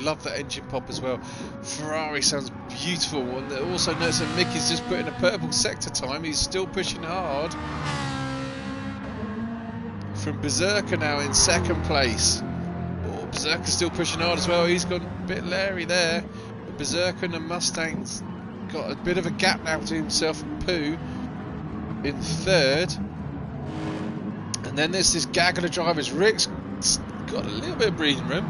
Love that engine pop as well. Ferrari sounds beautiful. And also notice that Mickey's just put in a purple sector time. He's still pushing hard. From Berserker now in 2nd place. Oh, Berserker's still pushing hard as well. He's gone a bit leery there. But Berserker and the Mustang's got a bit of a gap now between himself and Pooh in 3rd. And then there's this gaggle of drivers. Rick's got a little bit of breathing room.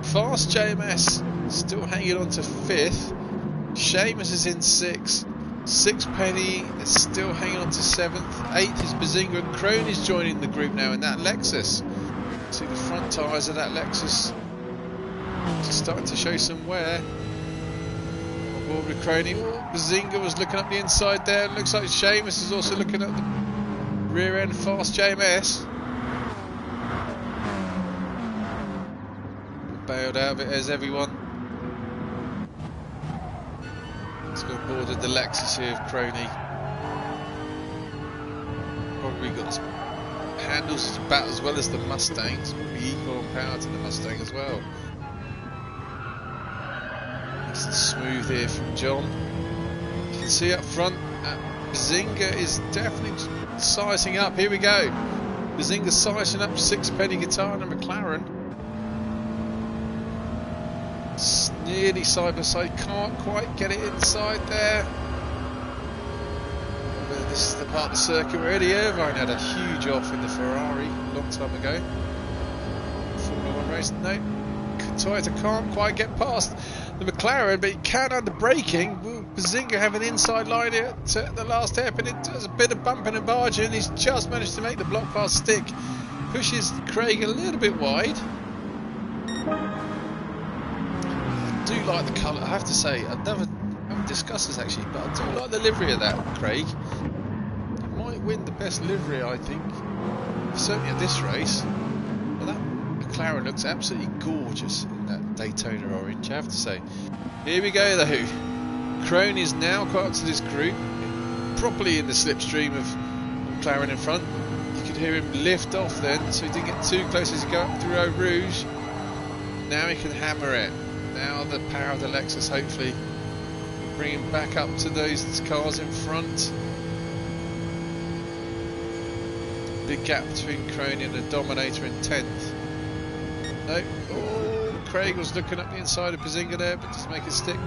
Fast JMS still hanging on to 5th. Seamus is in 6th. 6-penny is still hanging on to 7th. 8th is Bazinga, and Crony's joining the group now in that Lexus. See the front tyres of that Lexus starting to show some wear. On board with Crony. Oh, Bazinga was looking up the inside there. It looks like Seamus is also looking at the rear end Fast JMS. Bailed out of it as everyone. Let's on board with the Lexus here of Crony. Probably got handles about as well as the Mustang. It's probably equal on power to the Mustang as well. Nice and smooth here from John. You can see up front, Bazinga is definitely sizing up. Here we go. Bazinga sizing up Sixpenny Guitar and a McLaren. It's nearly side by side, can't quite get it inside there. But this is the part of the circuit where Eddie Irvine had a huge off in the Ferrari a long time ago. Formula 1 race. No, Toyota can't quite get past the McLaren, but he can under braking. Will Bazinga have an inside line here at the last hairpin? It does a bit of bumping and barging. He's just managed to make the block pass stick. Pushes Craig a little bit wide. I do like the colour, I have to say. I haven't discussed this actually, but I do like the livery of that Craig. It might win the best livery, I think. Certainly at this race. But that McLaren looks absolutely gorgeous in that Daytona orange, I have to say. Here we go though. Crony's now caught up to this group, properly in the slipstream of McLaren in front. You could hear him lift off then, so he didn't get too close as he go up through Eau Rouge. Now he can hammer it. Now the power of the Lexus hopefully bring him back up to those cars in front. Big gap between Crony and the Dominator in 10th. No, oh, Craig was looking up the inside of Bazinga there, but doesn't make it stick.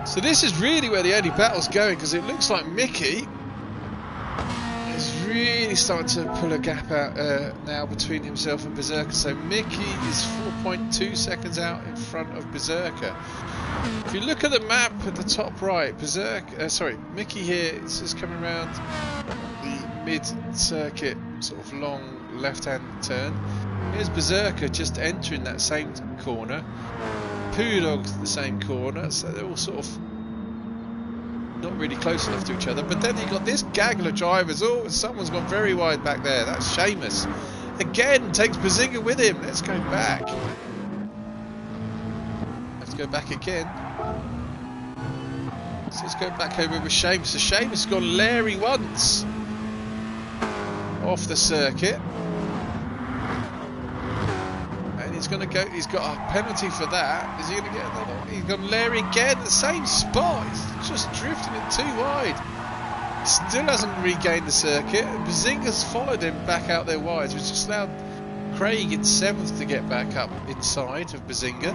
So this is really where the only battle's going, because it looks like Mickey is really starting to pull a gap out now between himself and Berserker. So Mickey is 4.2 seconds out in front of Berserker. If you look at the map at the top right, Mickey here is just coming around the mid-circuit sort of long left-hand turn. Here's Berserker just entering that same corner. Poo Dog's the same corner, so they're all sort of not really close enough to each other. But then you got this gaggle of drivers. Oh, someone's gone very wide back there. That's Seamus. Again, takes Bazinga with him. Let's go back. Have to go back again. So let's go back over with Seamus. So Seamus has gone Larry once off the circuit. He's going to go. He's got a penalty for that. Is he going to get another? He's gone Larry again, the same spot. He's just drifting it too wide. Still hasn't regained the circuit. Bazinga's followed him back out there wide, which just allowed Craig in 7th to get back up inside of Bazinga.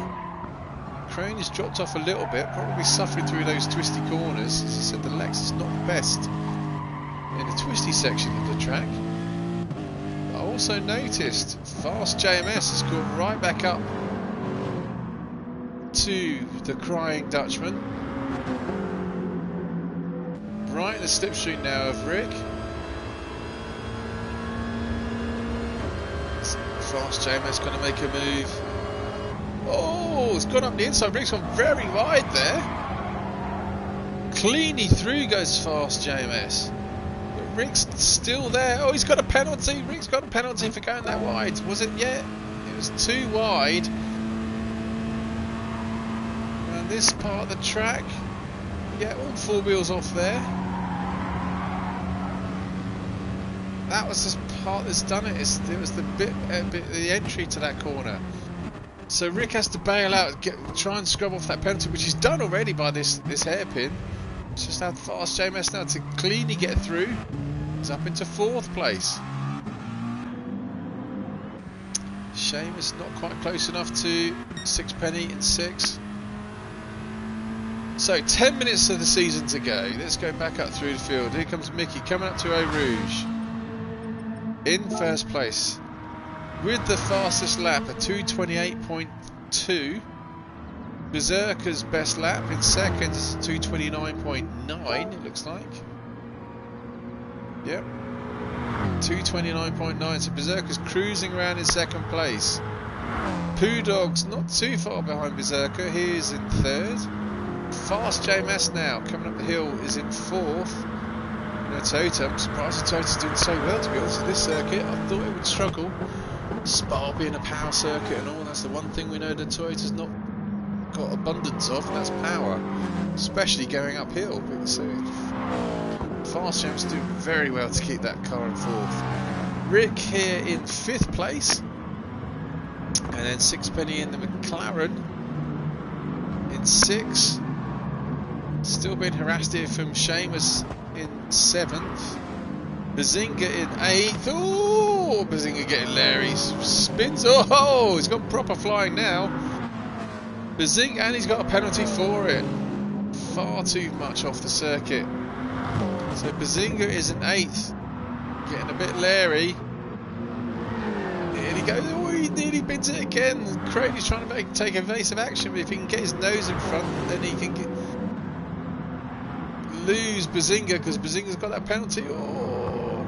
Crane has dropped off a little bit, probably suffering through those twisty corners. As I said, the Lexus not the best in the twisty section of the track. Also noticed Fast JMS has gone right back up to the Crying Dutchman. Right in the slipstream now of Rick. Fast JMS going to make a move. Oh, it's gone up the inside. Rick's gone very wide there. Cleanly through goes Fast JMS. Rick's still there. Oh, he's got a penalty. Rick's got a penalty for going that wide. Was it yet? It was too wide. And this part of the track, yeah, all 4 wheels off there. That was the part that's done it. It was the bit the entry to that corner. So Rick has to bail out, try and scrub off that penalty, which he's done already by this hairpin. It's just had Fast JMS now to cleanly get through. He's up into 4th place. Seamus not quite close enough to Sixpenny in 6th. So 10 minutes of the season to go. Let's go back up through the field. Here comes Mickey coming up to Eau Rouge. In 1st place. With the fastest lap at 2:28.2. Berserker's best lap in 2nd is 2:29.9, it looks like. Yep. 2:29.9, so Berserker's cruising around in 2nd place. Poo Dog's not too far behind Berserker, he is in 3rd. Fast JMS now, coming up the hill, is in 4th. Toyota, I'm surprised the Toyota's doing so well, to be honest, with this circuit. I thought it would struggle. Spa being a power circuit and all, that's the one thing we know that Toyota's not got abundance of, and that's power, especially going uphill. So Fast Champs do very well to keep that car in fourth. Rick here in fifth place, and then Sixpenny in the McLaren in sixth. Still being harassed here from Seamus in seventh. Bazinga in eighth. Oh, Bazinga getting there. He spins. Oh, he's got proper flying now. Bazinga, and he's got a penalty for it. Far too much off the circuit. So Bazinga is in eighth, getting a bit leery. And he goes. Oh, he nearly bins it again. Craig's trying to take evasive action, but if he can get his nose in front, then he can lose Bazinga, because Bazinga's got that penalty. Oh,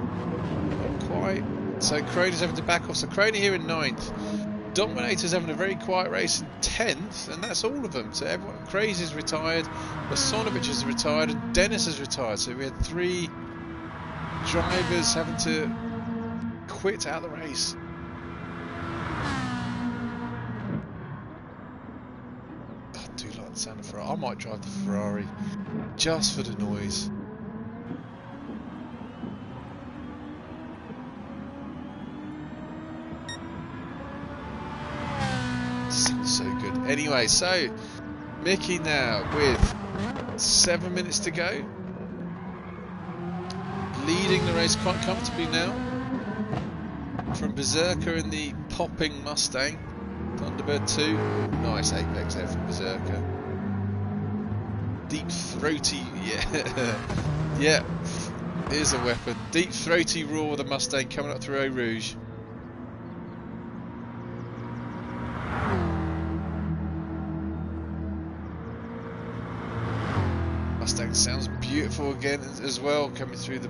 not quite. So Crony's having to back off. So Crony here in 9th. Dominator's having a very quiet race in 10th, and that's all of them. So everyone, Crazy's retired, Basonovich is retired, and Dennis is retired. So we had 3 drivers having to quit out of the race. I do like the sound of Ferrari. I might drive the Ferrari just for the noise. Sounds so good. Anyway, so Mickey now with 7 minutes to go, leading the race quite comfortably now from Berserker in the popping Mustang. Thunderbird 2. Nice apex there from Berserker. Deep throaty, yeah, yeah, here's a weapon. Deep throaty roar of the Mustang coming up through Eau Rouge. Mustang sounds beautiful again as well, coming through the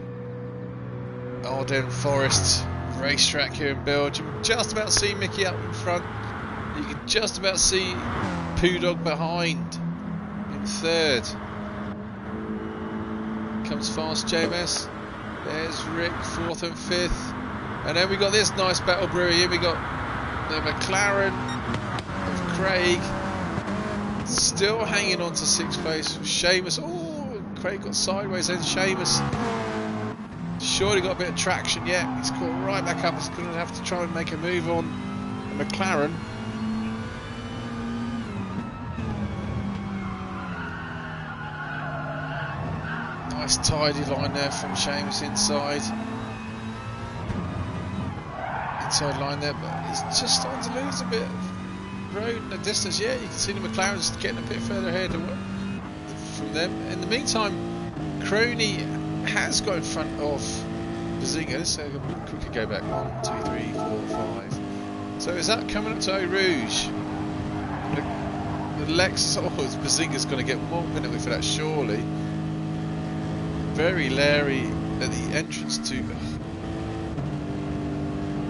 Ardennes Forest racetrack here in Belgium. Just about see Mickey up in front. You can just about see Poo Dog behind in third. Comes Fast JMS. There's Rick, 4th and 5th. And then we got this nice battle brewing here. We got the McLaren of Craig still hanging on to 6th place. Seamus. Oh, Craig got sideways, then Seamus surely got a bit of traction. Yeah, he's caught right back up. He's going to have to try and make a move on the McLaren. Nice tidy line there from Seamus inside line there, but he's just starting to lose a bit of road in the distance. Yeah, you can see the McLaren's getting a bit further ahead from them. In the meantime, Crony has got in front of Bazinga. Let's quickly go back. 1, 2, 3, 4, 5. So is that coming up to Eau Rouge? The Lexus. Oh, Bazinga's going to get more penalty for that, surely. Very leery at the entrance to.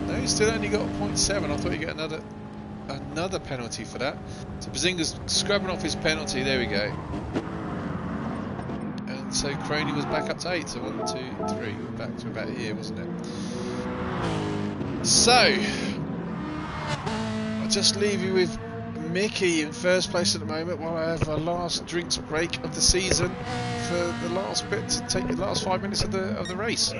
No, he's still only got 0.7. I thought he'd get another penalty for that. So Bazinga's scrubbing off his penalty. There we go. And so Crony was back up to 8. So 1, 2, 3. We're back to about here, wasn't it? So I'll just leave you with Mickey in first place at the moment, while I have a last drinks break of the season for the last bit to take the last 5 minutes of the race.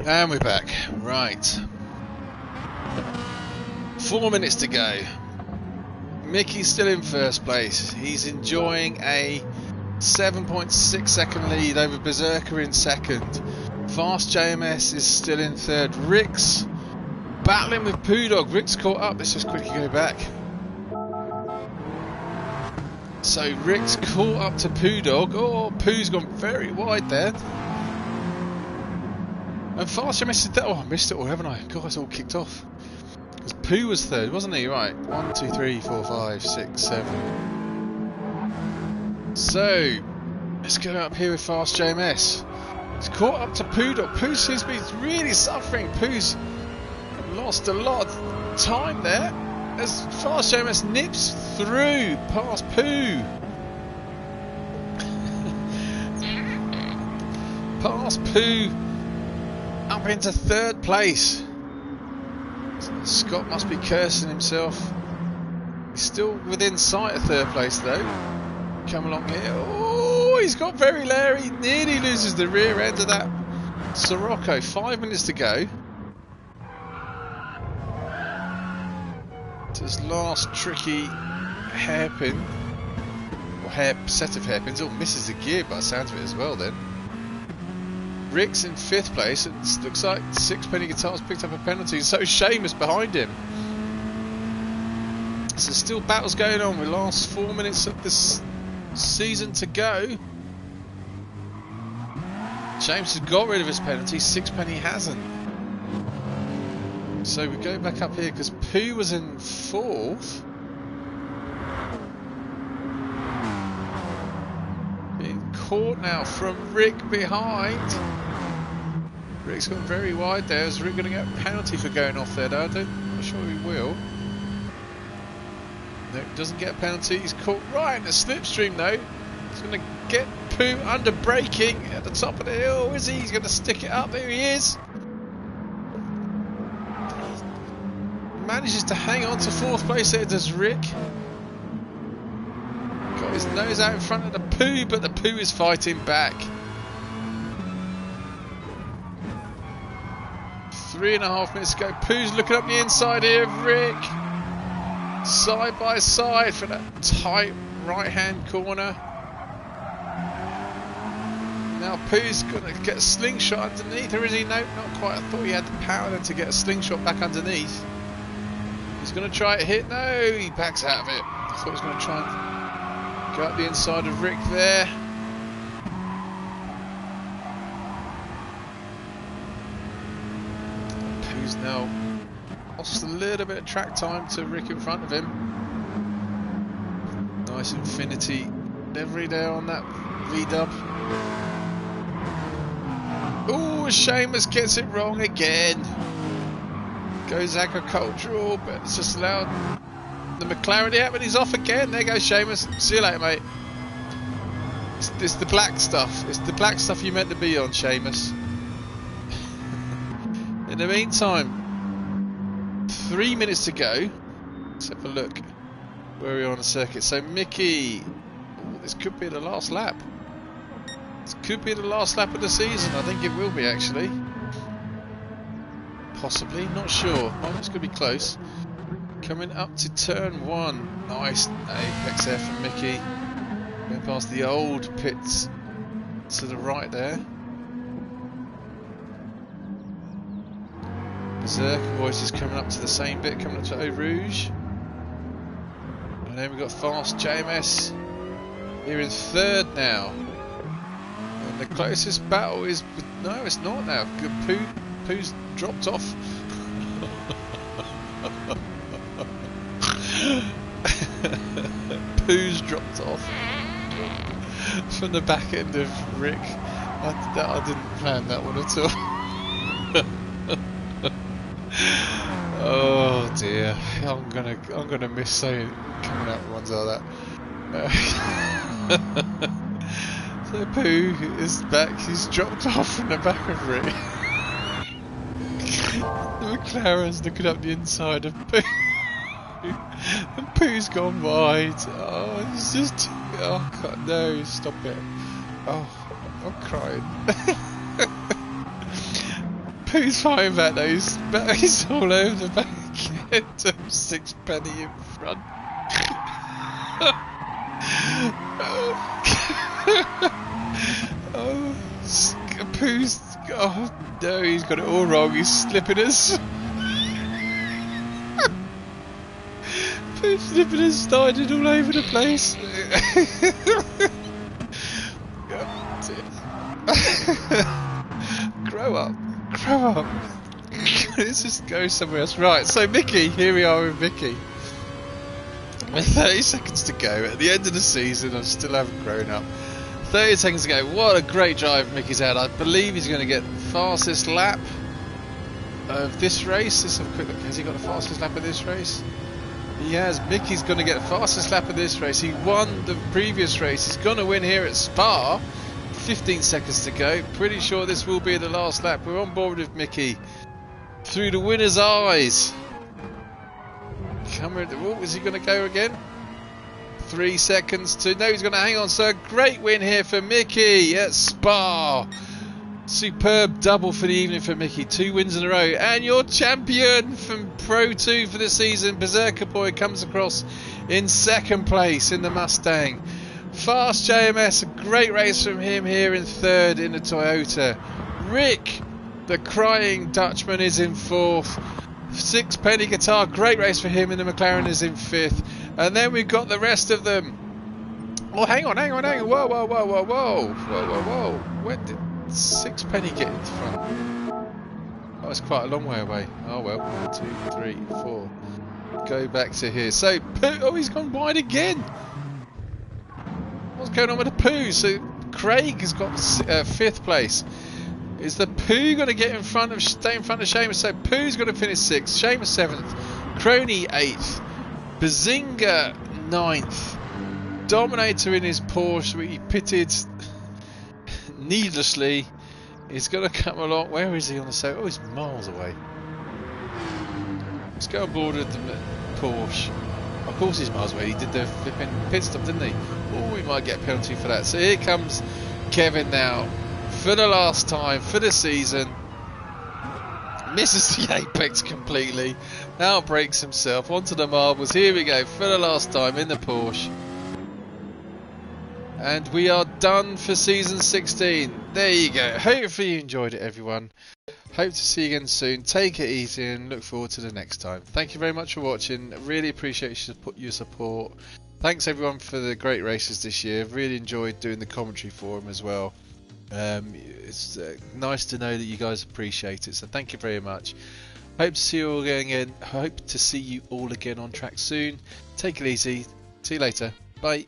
And we're back. Right. 4 minutes to go. Mickey's still in first place. He's enjoying a 7.6 second lead over Berserker in second. Fast JMS is still in third. Rick's battling with Poo Dog. Rick's caught up. Let's just quickly go back. So Rick's caught up to Poo Dog. Oh, Poo's gone very wide there. And Fast JMS is there. Oh, I missed it all, haven't I? God, it's all kicked off. Because Poo was third, wasn't he? Right. 1, 2, 3, 4, 5, 6, 7. So, let's go up here with Fast JMS. He's caught up to Poo Dog. Poo seems to be really suffering. Poo's lost a lot of time there. As Fast JMS nips through past Poo. Past Poo. Up into third place. Scott must be cursing himself. He's still within sight of third place though. Come along here. Oh, he's got very Larry. He nearly loses the rear end of that Sirocco. 5 minutes to go. To this last tricky hairpin. Or set of hairpins. Oh, misses the gear by the sounds of it as well then. Rick's in 5th place. It looks like Sixpenny Guitars picked up a penalty. So Seamus behind him. So still battles going on with last 4 minutes of this season to go. James has got rid of his penalty. Sixpenny hasn't. So we go back up here because Pooh was in 4th. Being caught now from Rick behind. Rick's gone very wide there. Is Rick going to get a penalty for going off there? I'm not sure he will. No, doesn't get a penalty. He's caught right in the slipstream though. He's going to get Pooh under braking at the top of the hill. Is he? He's going to stick it up. There he is. Manages to hang on to 4th place there, does Rick. Got his nose out in front of the Pooh, but the Pooh is fighting back. 3.5 minutes to go. Pooh's looking up the inside here of Rick. Side by side for that tight right hand corner. Now Pooh's going to get a slingshot underneath, or is he? No, not quite. I thought he had the power then to get a slingshot back underneath. He's going to try it hit. No, he backs out of it. I thought he was going to try and go up the inside of Rick there. Pooh's now lost a little bit of track time to Rick in front of him. Nice Infinity livery there on that V-dub. Oh, Seamus gets it wrong again. Goes agricultural, but it's just allowed the McLaren out, but he's off again. There goes Seamus. See you later, mate. It's the black stuff. It's the black stuff you meant to be on, Seamus. In the meantime, 3 minutes to go. Let's have a look where we are on the circuit. So Mickey, ooh, this could be the last lap. This could be the last lap of the season. I think it will be actually. Possibly, not sure. Oh, it's going to be close. Coming up to turn 1. Nice apex there from Mickey. Going past the old pits to the right there. Berserker Boys is coming up to the same bit, coming up to Eau Rouge. And then we've got Fast JMS here in 3rd now. And the closest battle is... No, it's not now. Pooh's dropped off. Pooh's dropped off from the back end of Rick. I didn't plan that one at all. Oh dear, I'm gonna miss saying coming out with ones like that. So Pooh is back. He's dropped off from the back of Rick. The McLaren's looking up the inside of Pooh. And Pooh's gone wide. Oh, it's just... Oh, God, no, stop it. Oh, I'm crying. Pooh's fine back though. He's all over the back end of Sixpenny in front. Oh, Pooh's. Oh no, he's got it all wrong. He's slipping us. Pooh's slipping us, sliding all over the place. Grow up. Grow up. Let's just go somewhere else. Right, so Mickey, here we are with Mickey. With 30 seconds to go. At the end of the season, I still haven't grown up. 30 seconds to go. What a great drive Mickey's had. I believe he's going to get the fastest lap of this race. Let's have a quick look. Has he got the fastest lap of this race? He has. Mickey's going to get the fastest lap of this race. He won the previous race. He's going to win here at Spa. 15 seconds to go. Pretty sure this will be the last lap. We're on board with Mickey. Through the winner's eyes. Oh, is he going to go again? 3 seconds to... No, he's going to hang on. So a great win here for Mickey at Spa. Superb double for the evening for Mickey. 2 wins in a row. And your champion from Pro 2 for the season, Berserker Boy, comes across in second place in the Mustang. Fast JMS, a great race from him here in third in the Toyota. Rick, the Crying Dutchman, is in fourth. Sixpenny Guitar, great race for him, and the McLaren is in fifth. And then we've got the rest of them. Oh, hang on. Whoa. When did Sixpenny get in front? Oh, it's quite a long way away. Oh well, 1, 2, 3, 4. Go back to here. So, oh, he's gone wide again. What's going on with the Pooh? So Craig has got fifth place. Is the Pooh going to stay in front of Seamus? So Pooh's going to finish 6th, Seamus 7th, Crony 8th, Bazinga 9th, Dominator in his Porsche, he pitted needlessly. He's going to come along. Where is he on the circuit? Oh, he's miles away. Let's go on board with the Porsche. Of course he's miles away. He did the flipping pit stop, didn't he? Oh, we might get a penalty for that. So here comes Kevin now. For the last time for the season, misses the apex completely, outbrakes himself onto the marbles. Here we go for the last time in the Porsche, and we are done for season 16. There you go. Hopefully you enjoyed it, everyone. Hope to see you again soon. Take it easy and look forward to the next time. Thank you very much for watching. Really appreciate your support. Thanks everyone for the great races this year. Really enjoyed doing the commentary for them as well. It's nice to know that you guys appreciate it, so thank you very much. Hope to see you all again. Hope to see you all again on track soon. Take it easy. See you later. Bye.